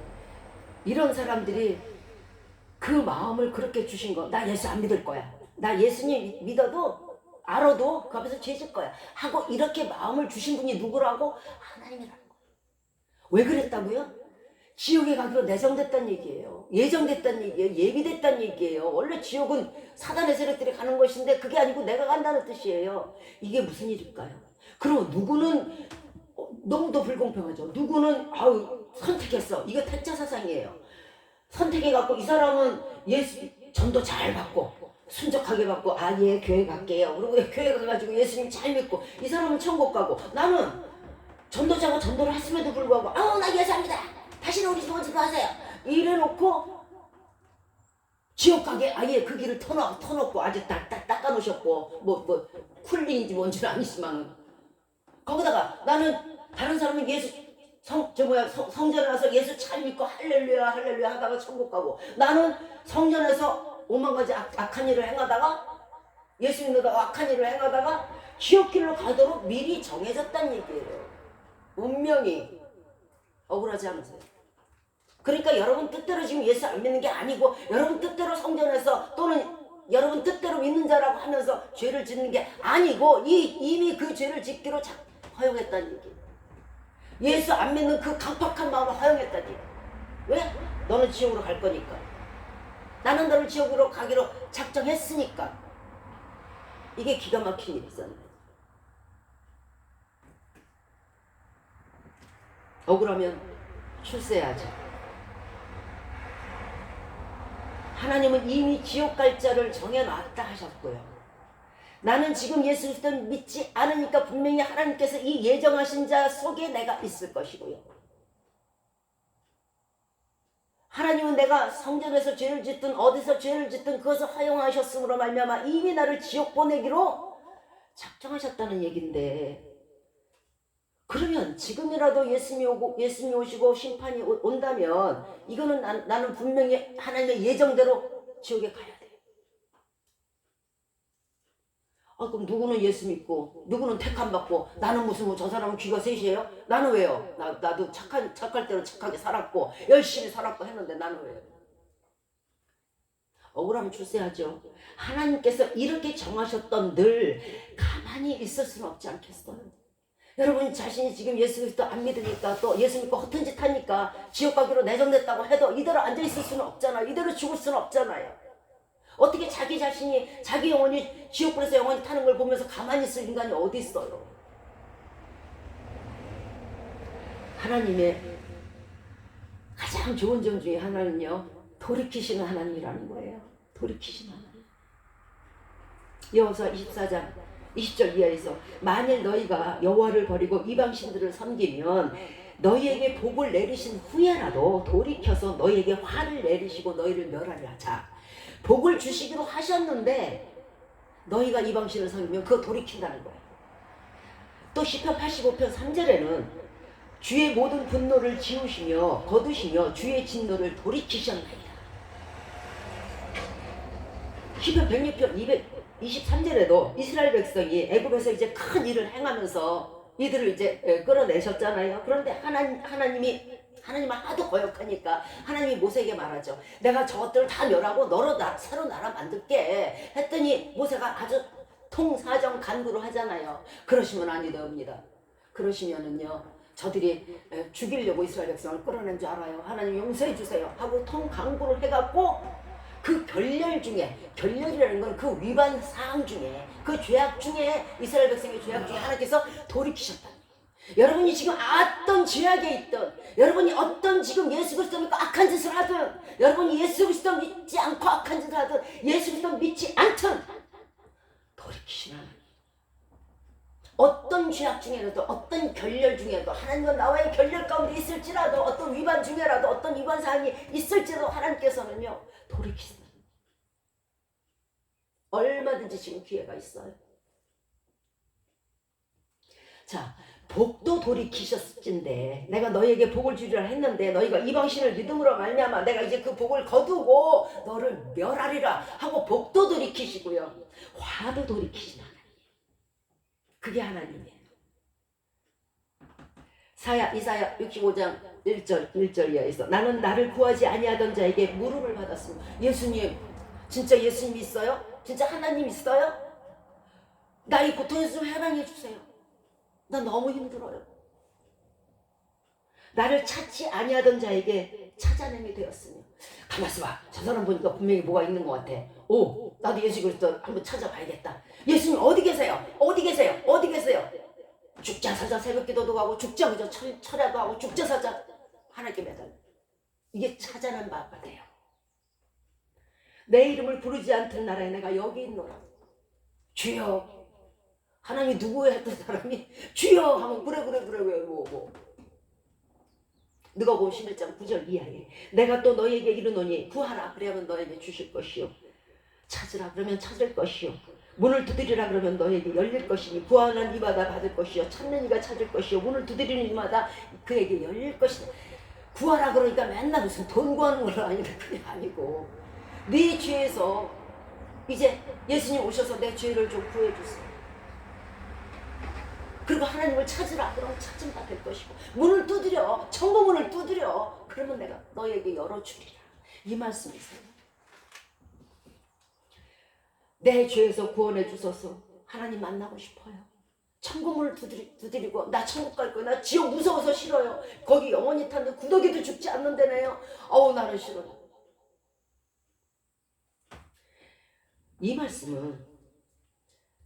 [SPEAKER 1] 이런 사람들이 그 마음을 그렇게 주신 거, 나 예수 안 믿을 거야, 나 예수님 믿어도 알아도 그 앞에서 죄질 거야 하고 이렇게 마음을 주신 분이 누구라고? 하나님이라는 거예요. 왜 그랬다고요? 지옥에 가기로 내정됐다는 얘기예요. 예정됐다는 얘기예요. 예비됐다는 얘기예요. 원래 지옥은 사단의 세력들이 가는 것인데 그게 아니고 내가 간다는 뜻이에요. 이게 무슨 일일까요? 그럼 누구는 너무도 불공평하죠. 누구는 선택했어. 이거 태자 사상이에요. 선택해갖고 이 사람은 예수 전도 잘 받고 순적하게 받고 예 교회 갈게요. 그리고 교회 가가지고 예수님 잘 믿고 이 사람은 천국 가고 나는 전도자가 전도를 했음에도 불구하고 나 예수합니다. 다시는 우리 집 오지 마세요. 이래놓고 지옥 가게 아예 그 길을 터놓고 아주 닦아놓으셨고 뭐 쿨링인지 뭔지는 아니지만은 거기다가 나는 다른 사람은 예수 성전에 와서 예수 잘 믿고 할렐루야 할렐루야 하다가 천국 가고 나는 성전에서 오만 가지 악한 일을 행하다가 예수 믿는다고 악한 일을 행하다가 지옥길로 가도록 미리 정해졌다는 얘기예요. 운명이. 억울하지 않으세요? 그러니까 여러분 뜻대로 지금 예수 안 믿는 게 아니고 여러분 뜻대로 성전에서 또는 여러분 뜻대로 믿는 자라고 하면서 죄를 짓는 게 아니고 이미 그 죄를 짓기로 허용했다는 얘기. 예수 안 믿는 그 강팍한 마음을 허용했다니. 왜? 너는 지옥으로 갈 거니까. 나는 너를 지옥으로 가기로 작정했으니까. 이게 기가 막힌 일이잖아요. 억울하면 출세해야죠. 하나님은 이미 지옥 갈 자를 정해놨다 하셨고요. 나는 지금 예수 그리스도를 믿지 않으니까 분명히 하나님께서 이 예정하신 자 속에 내가 있을 것이고요. 하나님은 내가 성전에서 죄를 짓든 어디서 죄를 짓든 그것을 허용하셨으므로 말미암아 이미 나를 지옥 보내기로 작정하셨다는 얘긴데, 그러면 지금이라도 예수님이 오시고 심판이 온다면 이거는 나는 분명히 하나님의 예정대로 지옥에 가야 돼. 그럼 누구는 예수 믿고 누구는 택함 받고 나는 무슨 저 사람은 귀가 셋이에요? 나는 왜요? 나도 착할 대로 착하게 살았고 열심히 살았고 했는데 나는 왜요? 억울하면 출세하죠. 하나님께서 이렇게 정하셨던 늘 가만히 있을 수는 없지 않겠어요? 여러분 자신이 지금 예수 그리스도 안 믿으니까 또 예수 믿고 허튼 짓 하니까 지옥 가기로 내정됐다고 해도 이대로 앉아있을 수는 없잖아요. 이대로 죽을 수는 없잖아요. 어떻게 자기 자신이 자기 영혼이 지옥불에서 영혼이 타는 걸 보면서 가만히 있을 인간이 어디 있어요? 하나님의 가장 좋은 점 중에 하나는요, 돌이키시는 하나님이라는 거예요. 돌이키시는 하나님. 여호수아 24장 20절 이하에서 만일 너희가 여호와를 버리고 이방신들을 섬기면 너희에게 복을 내리신 후에라도 돌이켜서 너희에게 화를 내리시고 너희를 멸하리라. 자, 복을 주시기로 하셨는데 너희가 이방신을 섬기면 그거 돌이킨다는 거예요. 또 시편 85편 3절에는 주의 모든 분노를 지우시며 거두시며 주의 진노를 돌이키셨나이다. 시편 106편 223절에도 이스라엘 백성이 애굽에서 이제 큰 일을 행하면서 이들을 이제 끌어내셨잖아요. 그런데 하나님이 하도 거역하니까 하나님이 모세에게 말하죠. 내가 저것들을 다 멸하고 너로 새로 나라 만들게 했더니 모세가 아주 통사정 간구를 하잖아요. 그러시면 아니 됩니다. 그러시면은요, 저들이 죽이려고 이스라엘 백성을 끌어낸 줄 알아요. 하나님 용서해 주세요 하고 통강구를 해갖고 그 결렬 중에, 결렬이라는 건 그 위반 사항 중에, 그 죄악 중에, 이스라엘 백성의 죄악 중에 하나님께서 돌이키셨다. 여러분이 지금 어떤 죄악에 있든, 여러분이 어떤 지금 예수 그리스도 믿고 악한 짓을 하든, 여러분이 예수 그리스도 믿지 않고 악한 짓을 하든, 예수 그리스도 믿지 않든 돌이키시는 하나님. 어떤 죄악 중에라도, 어떤 결렬 중에도, 하나님과 나와의 결렬 가운데 있을지라도, 어떤 위반 중에라도, 어떤 위반 사항이 있을지라도 하나님께서는요 돌이키시는. 얼마든지 지금 기회가 있어요. 자, 복도 돌이키셨을진데 내가 너희에게 복을 주리라 했는데 너희가 이방신을 믿음으로 말미암아 내가 이제 그 복을 거두고 너를 멸하리라 하고 복도 돌이키시고요, 화도 돌이키신 하나님. 그게 하나님이에요. 이사야 65장 1절 이하에서 나는 나를 구하지 아니하던 자에게 물음을 받았습니다. 예수님, 진짜 예수님 있어요? 진짜 하나님 있어요? 나 이 고통에서 좀 해방해 주세요. 나 너무 힘들어요. 나를 찾지 아니하던 자에게 찾아냄이 되었으며. 가만있어 봐. 저 사람 보니까 분명히 뭐가 있는 것 같아. 오, 나도 예수 그리스도 한번 찾아봐야겠다. 예수님 어디 계세요? 어디 계세요? 어디 계세요? 죽자사자 새벽기도도 하고 죽자마자 철야도 하고 죽자사자 하나님께 매달려. 이게 찾아낸 바가 돼요. 내 이름을 부르지 않던 나라에 내가 여기 있노라. 주여. 하나님이 누구야 했던 사람이 주여 하면 그래 뭐. 누가복음 11장 9절 이하에 내가 또 너희에게 이르노니 구하라 그러면 너에게 주실 것이요, 찾으라 그러면 찾을 것이요, 문을 두드리라 그러면 너에게 열릴 것이니 구하는 이마다 받을 것이요, 찾는 이가 찾을 것이요, 문을 두드리는 이마다 그에게 열릴 것이다. 구하라 그러니까 맨날 무슨 돈 구하는 건 아니라 그게 아니고 네 죄에서 이제 예수님 오셔서 내 죄를 좀 구해주세요. 그리고 하나님을 찾으라 그러면 찾은 바 될 것이고, 문을 두드려, 천국문을 두드려, 그러면 내가 너에게 열어주리라. 이 말씀이세요. 내 죄에서 구원해 주소서. 하나님 만나고 싶어요. 천국문을 두드리고 나 천국 갈 거야. 나 지옥 무서워서 싫어요. 거기 영원히 탄데 구더기도 죽지 않는 데네요. 나는 싫어요. 이 말씀은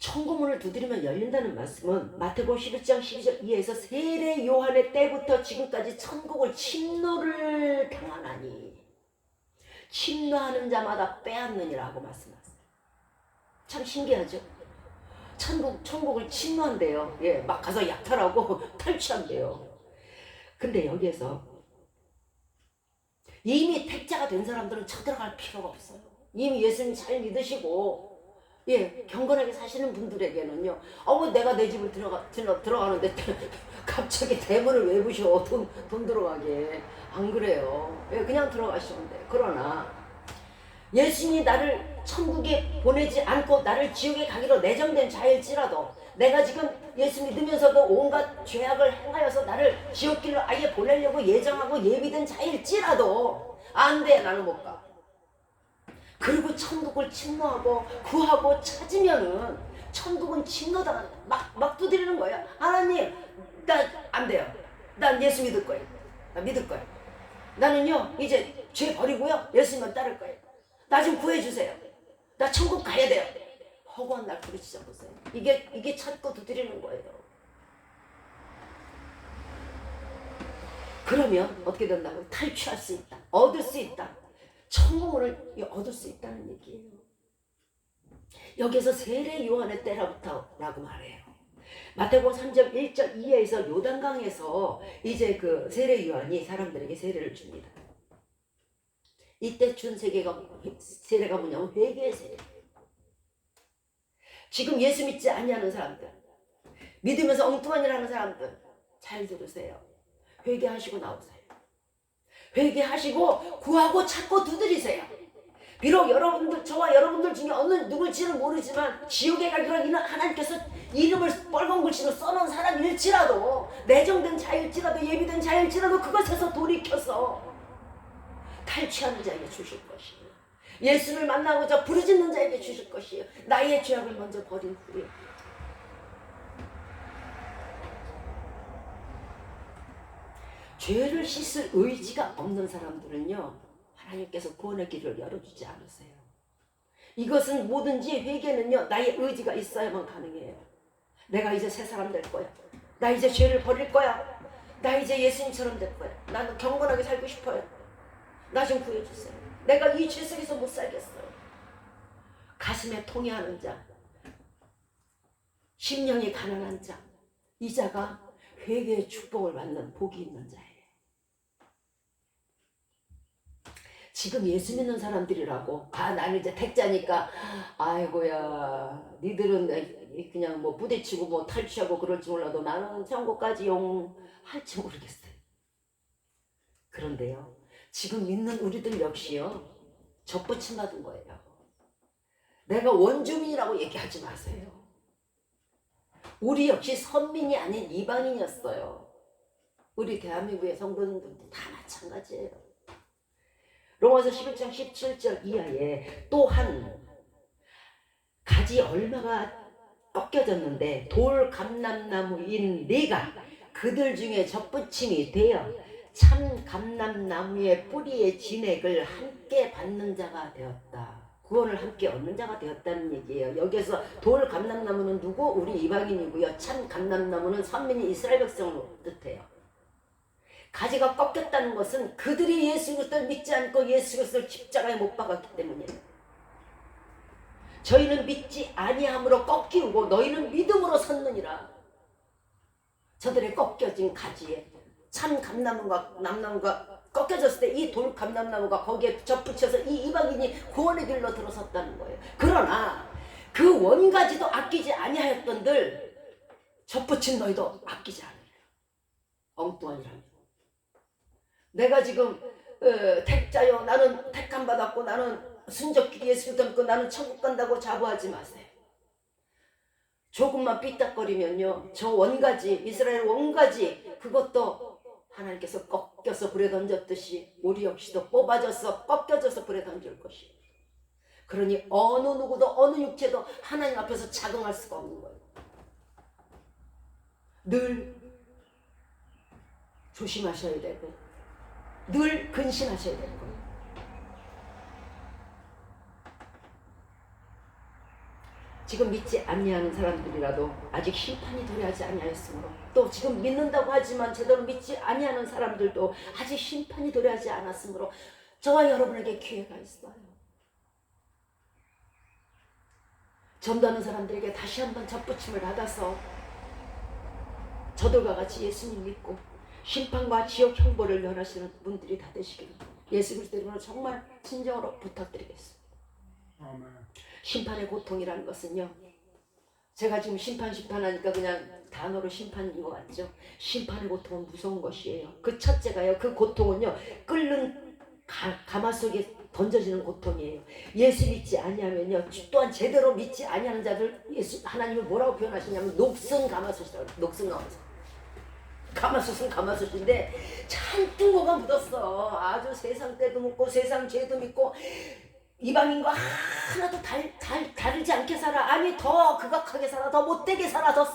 [SPEAKER 1] 천국문을 두드리면 열린다는 말씀은 마태복음 11장 12절 이하에서 세례 요한의 때부터 지금까지 천국을 침노를 당하나니 침노하는 자마다 빼앗느니라고 말씀하세요. 참 신기하죠? 천국을 침노한대요. 예, 막 가서 약탈하고 탈취한대요. 근데 여기에서 이미 택자가 된 사람들은 쳐들어갈 필요가 없어요. 이미 예수님 잘 믿으시고 경건하게 사시는 분들에게는요, 내가 내 집을 들어가는데 갑자기 대문을 왜 부셔? 돈 들어가게. 안 그래요. 그냥 들어가시면 돼요. 그러나 예수님이 나를 천국에 보내지 않고 나를 지옥에 가기로 내정된 자일지라도 내가 지금 예수 믿으면서도 온갖 죄악을 행하여서 나를 지옥길로 아예 보내려고 예정하고 예비된 자일지라도 안 돼, 나는 못 가. 그리고 천국을 침노하고 구하고 찾으면은 천국은 침노당한다. 막 두드리는 거야. 하나님, 나 안 돼요. 난 예수 믿을 거예요. 나 믿을 거예요. 나는요 이제 죄 버리고요 예수님만 따를 거예요. 나 좀 구해주세요. 나 천국 가야 돼요. 허구한 날 부르짖어 보세요. 이게 찾고 두드리는 거예요. 그러면 어떻게 된다고? 탈취할 수 있다. 얻을 수 있다. 천국을 얻을 수 있다는 얘기예요. 여기서 세례 요한의 때로부터라고 말해요. 마태복음 3장 1절 2에서 요단강에서 이제 그 세례 요한이 사람들에게 세례를 줍니다. 이때 준 세례가 뭐냐면 회개의 세례. 지금 예수 믿지 아니하는 사람들, 믿으면서 엉뚱한 일 하는 사람들 잘 들으세요. 회개하시고 나오세요. 회개하시고 구하고 찾고 두드리세요. 비록 여러분들, 저와 여러분들 중에 어느 누굴지는 모르지만 지옥에 가기로 하나님께서 이름을 빨간 글씨로 써놓은 사람일지라도, 내정된 자일지라도, 예비된 자일지라도 그것에서 돌이켜서 탈취하는 자에게 주실 것이에요. 예수를 만나고자 부르짖는 자에게 주실 것이에요. 나의 죄악을 먼저 버린 후에. 죄를 씻을 의지가 없는 사람들은요, 하나님께서 구원의 길을 열어주지 않으세요. 이것은 뭐든지 회개는요, 나의 의지가 있어야만 가능해요. 내가 이제 새 사람 될 거야. 나 이제 죄를 버릴 거야. 나 이제 예수님처럼 될 거야. 나는 경건하게 살고 싶어요. 나 좀 구해주세요. 내가 이 죄 속에서 못 살겠어요. 가슴에 통해하는 자, 심령이 가난한 자, 이 자가 회개의 축복을 받는 복이 있는 자예요. 지금 예수 믿는 사람들이라고, 나는 이제 택자니까, 아이고야, 니들은 그냥 뭐 부대치고 뭐 탈취하고 그럴지 몰라도 나는 천국까지 용 할지 모르겠어요. 그런데요, 지금 믿는 우리들 역시요, 접붙임 받은 거예요. 내가 원주민이라고 얘기하지 마세요. 우리 역시 선민이 아닌 이방인이었어요. 우리 대한민국의 성도님들도 다 마찬가지예요. 로마서 11장 17절 이하에 또한 가지 얼마가 꺾여졌는데 돌 감람나무인 네가 그들 중에 접붙임이 되어 참 감람나무의 뿌리의 진액을 함께 받는 자가 되었다. 구원을 함께 얻는 자가 되었다는 얘기예요. 여기서 돌 감람나무는 누구? 우리 이방인이고요. 참 감람나무는 선민이 이스라엘 백성을 뜻해요. 가지가 꺾였다는 것은 그들이 예수 그리스도를 믿지 않고 예수 그리스도를 십자가에 못 박았기 때문이에요. 저희는 믿지 아니함으로 꺾이고 너희는 믿음으로 섰느니라. 저들의 꺾여진 가지에 참 감람나무가 꺾여졌을 때 이 돌 감람나무가 거기에 접붙여서 이 이방인이 구원의 길로 들어섰다는 거예요. 그러나 그 원가지도 아끼지 아니하였던들 접붙인 너희도 아끼지 않으라. 엉뚱하니라. 내가 지금 택자요, 나는 택함 받았고 나는 순적히 예수 믿고 나는 천국 간다고 자부하지 마세요. 조금만 삐딱거리면요, 저 원가지, 이스라엘 원가지, 그것도 하나님께서 꺾여서 불에 던졌듯이 우리 역시도 뽑아져서 꺾여져서 불에 던질 것이에요. 그러니 어느 누구도 어느 육체도 하나님 앞에서 자긍할 수가 없는 거예요. 늘 조심하셔야 되고 늘 근신하셔야 되는 거예요. 지금 믿지 아니하는 사람들이라도 아직 심판이 도래하지 아니하였으므로, 또 지금 믿는다고 하지만 제대로 믿지 아니하는 사람들도 아직 심판이 도래하지 않았으므로 저와 여러분에게 기회가 있어요. 전도하는 사람들에게 다시 한번 접붙임을 받아서 저들과 같이 예수님 믿고 심판과 지옥 형벌을 면하시는 분들이 다 되시기를 예수 그리스도 이름으로 정말 진정으로 부탁드리겠습니다.
[SPEAKER 2] 아멘.
[SPEAKER 1] 심판의 고통이라는 것은요, 제가 지금 심판하니까 그냥 단어로 심판인 것 같죠. 심판의 고통은 무서운 것이에요. 그 첫째가요, 그 고통은요, 끓는 가마 속에 던져지는 고통이에요. 예수 믿지 아니하면요, 또한 제대로 믿지 아니하는 자들, 예수 하나님을 뭐라고 표현하시냐면 녹슨 가마솥이라고. 녹슨 가마솥. 가마솥은 가마솥인데 잔뜩 뭐가 묻었어. 아주 세상 때도 묻고 세상 죄도 믿고 이방인과 하나도 다르지 않게 살아. 아니 더 극악하게 살아. 더 못되게 살아. 더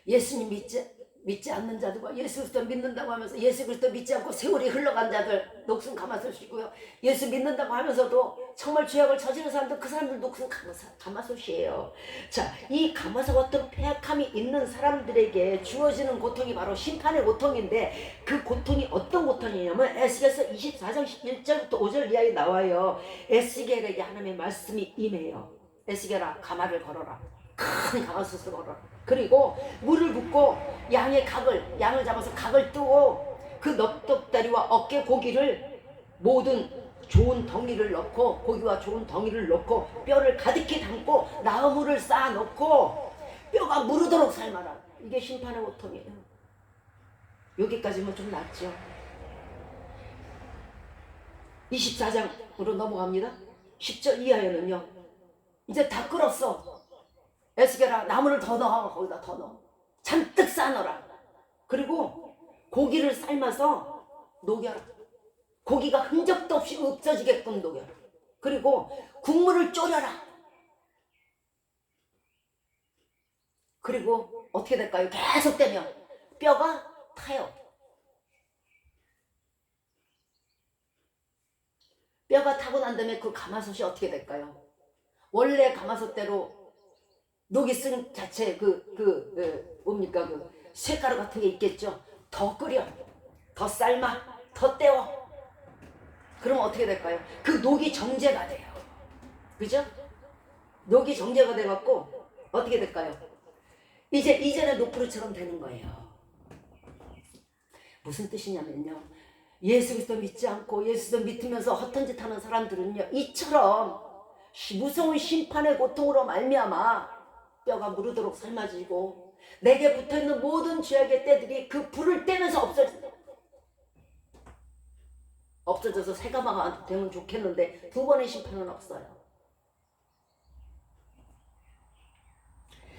[SPEAKER 1] 예수님 믿지 않는 자들과 예수 그리스도 믿는다고 하면서 예수 그리스도 믿지 않고 세월이 흘러간 자들 녹슨 가마솥이고요. 예수 믿는다고 하면서도 정말 죄악을 저지른 사람들, 그 사람들 녹슨 가마솥이에요. 자, 이 가마솥 같은 폐악함이 있는 사람들에게 주어지는 고통이 바로 심판의 고통인데, 그 고통이 어떤 고통이냐면 에스겔서 24장 1절부터 5절 이하에 나와요. 에스겔에게 하나님의 말씀이 임해요. 에스겔아, 가마를 걸어라. 큰 가마솥을 걸어라. 그리고 물을 붓고 양을 잡아서 각을 뜨고 그 넙떡다리와 어깨 고기를 모든 좋은 덩이를 넣고, 고기와 좋은 덩이를 넣고 뼈를 가득히 담고 나무를 쌓아 놓고 뼈가 무르도록 삶아라. 이게 심판의 고통이에요. 여기까지면 좀 낫죠. 24장으로 넘어갑니다. 10절 이하에는요, 이제 다 끓었어. 에스겔아, 나무를 더 넣어. 거기다 더 넣어. 잔뜩 쌓아넣어라. 그리고 고기를 삶아서 녹여라. 고기가 흔적도 없이 없어지게끔 녹여라. 그리고 국물을 졸여라. 그리고 어떻게 될까요? 계속되면 뼈가 타요. 뼈가 타고 난 다음에 그 가마솥이 어떻게 될까요? 원래 가마솥대로 녹이 쓴 자체 뭡니까 쇠가루 같은 게 있겠죠. 더 끓여, 더 삶아, 더 떼워. 그럼 어떻게 될까요? 그 녹이 정제가 돼요. 그죠? 녹이 정제가 돼갖고 어떻게 될까요? 이제는 녹두루처럼 되는 거예요. 무슨 뜻이냐면요. 예수 그리스도 믿지 않고 예수 그리스도 믿으면서 허튼 짓 하는 사람들은요, 이처럼 무서운 심판의 고통으로 말미암아 뼈가 무르도록 삶아지고 내게 붙어있는 모든 죄악의 때들이 그 불을 떼면서 없어져서 새가마가 되면 좋겠는데 두 번의 심판은 없어요.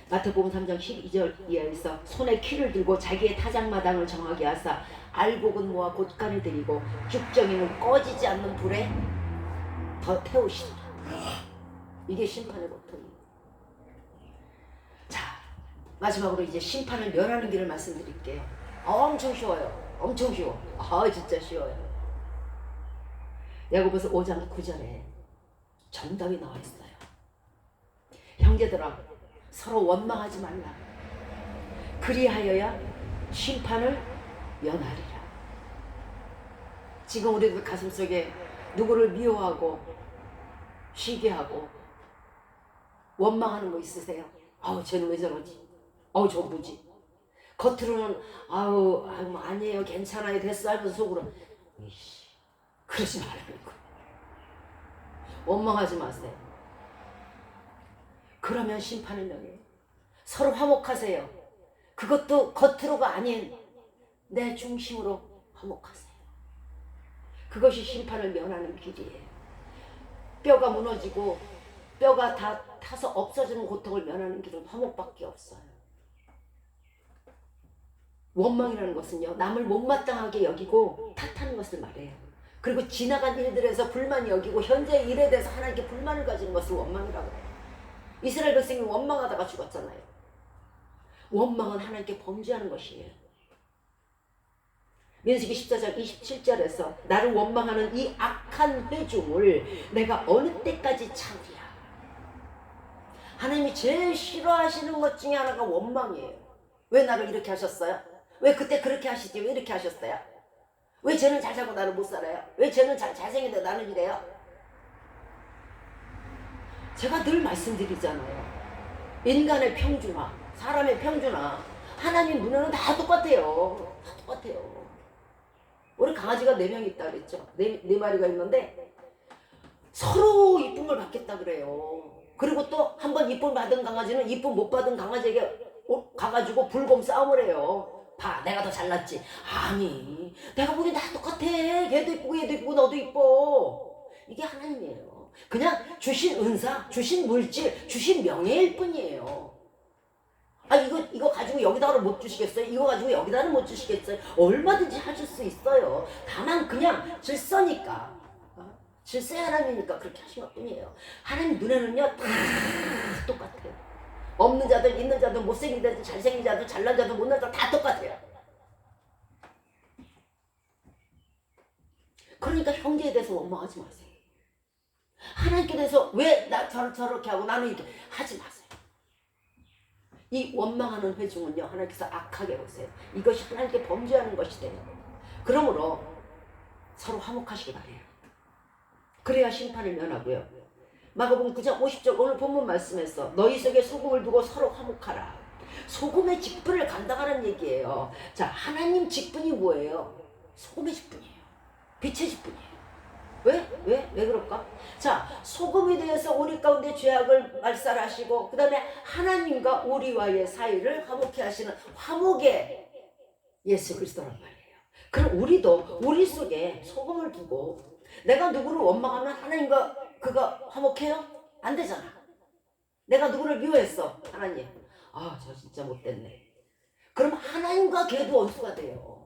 [SPEAKER 1] 마태복음 3장 12절 이하에서 손에 키를 들고 자기의 타작마당을 정하게 하사 알곡은 모아 곳간을 들이고 죽정이는 꺼지지 않는 불에 더 태우시더라. 이게 심판의 고통이에요. 자, 마지막으로 이제 심판을 면하는 길을 말씀드릴게요. 엄청 쉬워요. 엄청 쉬워. 진짜 쉬워요. 야고보서 5장 9절에 정답이 나와 있어요. 형제들아, 서로 원망하지 말라. 그리하여야 심판을 면하리라. 지금 우리들 가슴속에 누구를 미워하고 시기하고 원망하는 거 있으세요? 쟤는 왜 저러지? 저 뭐지? 겉으로는 뭐 아니에요, 괜찮아요, 됐어 하면서 속으로 그러지 말라는 거. 원망하지 마세요. 그러면 심판을 면해요. 서로 화목하세요. 그것도 겉으로가 아닌 내 중심으로 화목하세요. 그것이 심판을 면하는 길이에요. 뼈가 무너지고 뼈가 다 타서 없어지는 고통을 면하는 길은 화목밖에 없어요. 원망이라는 것은요, 남을 못마땅하게 여기고 탓하는 것을 말해요. 그리고 지나간 일들에서 불만이 여기고 현재의 일에 대해서 하나님께 불만을 가지는 것을 원망이라고 해요. 이스라엘 백성이 원망하다가 죽었잖아요. 원망은 하나님께 범죄하는 것이에요. 민수기 14장 27절에서 나를 원망하는 이 악한 회중을 내가 어느 때까지 참으랴. 하나님이 제일 싫어하시는 것 중에 하나가 원망이에요. 왜 나를 이렇게 하셨어요? 왜 그때 그렇게 하시지? 왜 이렇게 하셨어요? 왜 쟤는 잘 살고 나는 못 살아요? 왜 쟤는 잘생긴데 나는 이래요? 제가 늘 말씀드리잖아요. 인간의 평준화, 사람의 평준화, 하나님 눈에는 다 똑같아요. 다 똑같아요. 우리 강아지가 4명 있다 그랬죠. 네 마리가 있는데 서로 이쁨을 받겠다 그래요. 그리고 또 한 번 이쁨 받은 강아지는 이쁨 못 받은 강아지에게 가가지고 불곰 싸움을 해요. 봐, 내가 더 잘났지. 아니, 내가 보기엔 다 똑같아. 걔도 이쁘고 얘도 이쁘고 너도 이뻐. 이게 하나님이에요. 그냥 주신 은사, 주신 물질, 주신 명예일 뿐이에요. 이거 가지고 여기다가는 못 주시겠어요? 이거 가지고 여기다는 못 주시겠어요? 얼마든지 하실 수 있어요. 다만 그냥 질서니까. 질서의 하나님이니까 그렇게 하신 것 뿐이에요. 하나님 눈에는요, 다 똑같아요. 없는 자들, 있는 자들, 못생긴 자들, 잘생긴 자들, 잘난 자들, 못난 자들 다 똑같아요. 그러니까 형제에 대해서 원망하지 마세요. 하나님께 대해서 왜 나 저렇게 하고 나는 이렇게 하지 마세요. 이 원망하는 회중은요, 하나님께서 악하게 보세요. 이것이 하나님께 범죄하는 것이 돼요. 그러므로 서로 화목하시기 바래요. 그래야 심판을 면하고요. 마가복음 9장 50절 오늘 본문 말씀에서 너희 속에 소금을 두고 서로 화목하라. 소금의 직분을 감당하는 얘기예요. 자, 하나님 직분이 뭐예요? 소금의 직분이에요. 빛의 직분이에요. 왜 그럴까? 자, 소금에 대해서 우리 가운데 죄악을 말살하시고 그 다음에 하나님과 우리와의 사이를 화목케 하시는 화목의 예수 그리스도란 말이에요. 그럼 우리도 우리 속에 소금을 두고 내가 누구를 원망하면 하나님과 그가 화목해요? 안 되잖아. 내가 누구를 미워했어. 하나님, 저 진짜 못됐네. 그럼 하나님과 걔도 원수가 돼요.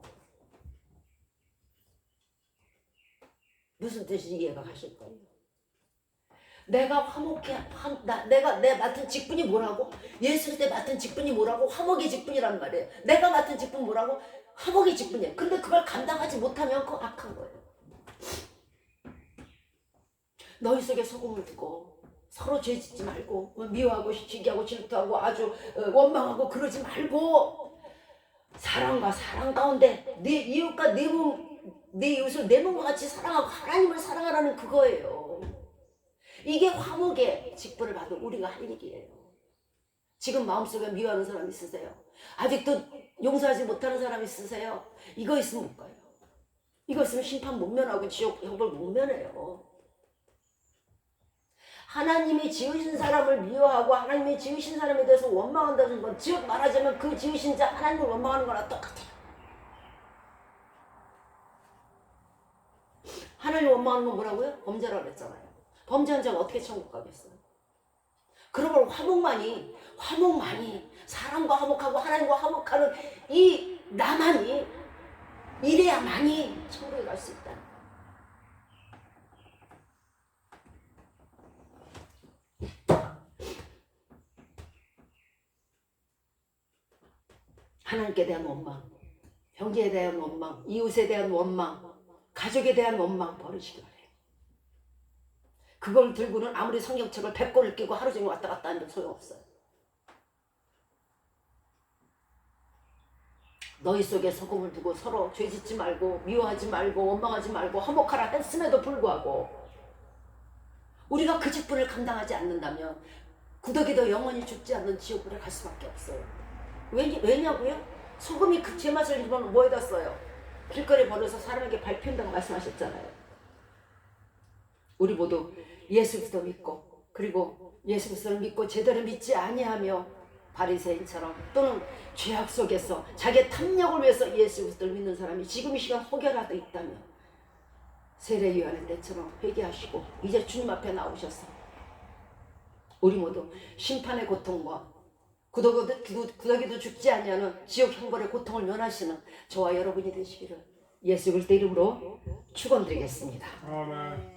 [SPEAKER 1] 무슨 뜻인지 이해가 가실 거예요. 내가 화목해, 내가 내 맡은 직분이 뭐라고? 예수 때 맡은 직분이 뭐라고? 화목의 직분이란 말이에요. 내가 맡은 직분 뭐라고? 화목의 직분이에요. 근데 그걸 감당하지 못하면 그거 악한 거예요. 너희 속에 소금을 두고 서로 죄짓지 말고 미워하고 시기하고 질투하고 아주 원망하고 그러지 말고 사랑과 사랑 가운데 네 이웃과 네 이웃을 내 몸과 같이 사랑하고 하나님을 사랑하라는 그거예요. 이게 화목의 직분을 받은 우리가 할 일이에요. 지금 마음속에 미워하는 사람 있으세요? 아직도 용서하지 못하는 사람 있으세요? 이거 있으면 못 가요. 이거 있으면 심판 못 면하고 지옥 형벌 못 면해요. 하나님이 지으신 사람을 미워하고 하나님이 지으신 사람에 대해서 원망한다는 건 즉 말하자면 그 지으신 자 하나님을 원망하는 거랑 똑같아요. 하나님을 원망하는 건 뭐라고요? 범죄라고 그랬잖아요. 범죄한 자가 어떻게 천국 가겠어요? 그러면 화목만이 사람과 화목하고 하나님과 화목하는 이 나만이 이래야만이 천국에 갈 수 있다. 하나님께 대한 원망, 형제에 대한 원망, 이웃에 대한 원망, 가족에 대한 원망 버리시기 바래요. 그걸 들고는 아무리 성경책을 100권을 끼고 하루 종일 왔다 갔다 하는데 소용없어요. 너희 속에 소금을 두고 서로 죄짓지 말고 미워하지 말고 원망하지 말고 화목하라 했음에도 불구하고 우리가 그 직분을 감당하지 않는다면 구더기도 영원히 죽지 않는 지옥불에 갈 수밖에 없어요. 왜냐고요? 소금이 그 제맛을 일본 뭐에다 써요? 길거리에 버려서 사람에게 밟힌다고 말씀하셨잖아요. 우리 모두 예수 그리스도 믿고 그리고 예수 그리스도를 믿고 제대로 믿지 아니하며 바리새인처럼 또는 죄악 속에서 자기의 탐욕을 위해서 예수 그리스도를 믿는 사람이 지금 이 시간 혹여라도 있다면 세례 요한의 때처럼 회개하시고 이제 주님 앞에 나오셔서 우리 모두 심판의 고통과 구더기도 죽지 아니하는 지옥 형벌의 고통을 면하시는 저와 여러분이 되시기를 예수 그리스도 이름으로 축원드리겠습니다.
[SPEAKER 2] 아멘.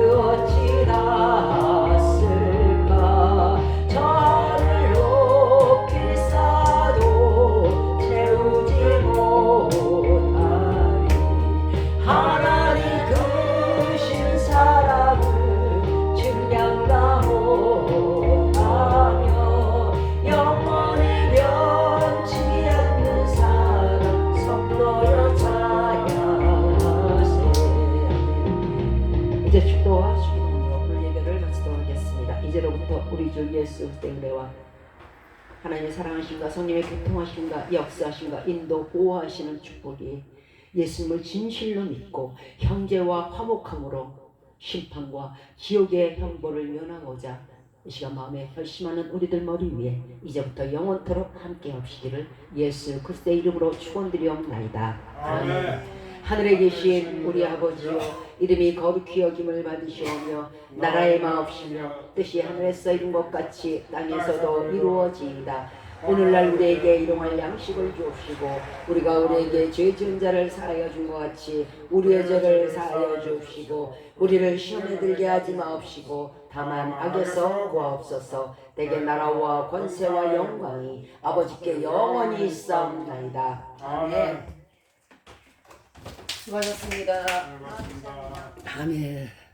[SPEAKER 3] 어찌 닿았을까 저를 높이 쌓아
[SPEAKER 1] 우리 주 예수 그리스도의 은혜와 하나님의 사랑하심과 성령의 교통하심과 역사하심과 인도 보호하시는 축복이 예수님을 진실로 믿고 형제와 화목함으로 심판과 지옥의 형벌을 면하고자 이 시간 마음에 결심하는 우리들 머리 위에 이제부터 영원토록 함께 합시기를 예수 그리스도의 이름으로 축원드리옵나이다. 아멘. 하늘에 계신 우리 아버지여, 이름이 거룩히 여김을 받으시오며 나라의 마옵시며 뜻이 하늘에서 이룬 것 같이 땅에서도 이루어지이다. 오늘날 우리에게 일용할 양식을 주옵시고 우리가 우리에게 죄 지은 자를 사하여 준 것 같이 우리의 죄를 사하여 주옵시고 우리를 시험에 들게 하지 마옵시고 다만 악에서 구하옵소서. 대개 나라와 권세와 영광이 아버지께 영원히 있사옵나이다. 아멘.
[SPEAKER 3] 수고하셨습니다.
[SPEAKER 2] 네, 맞습니다.
[SPEAKER 1] 아멘.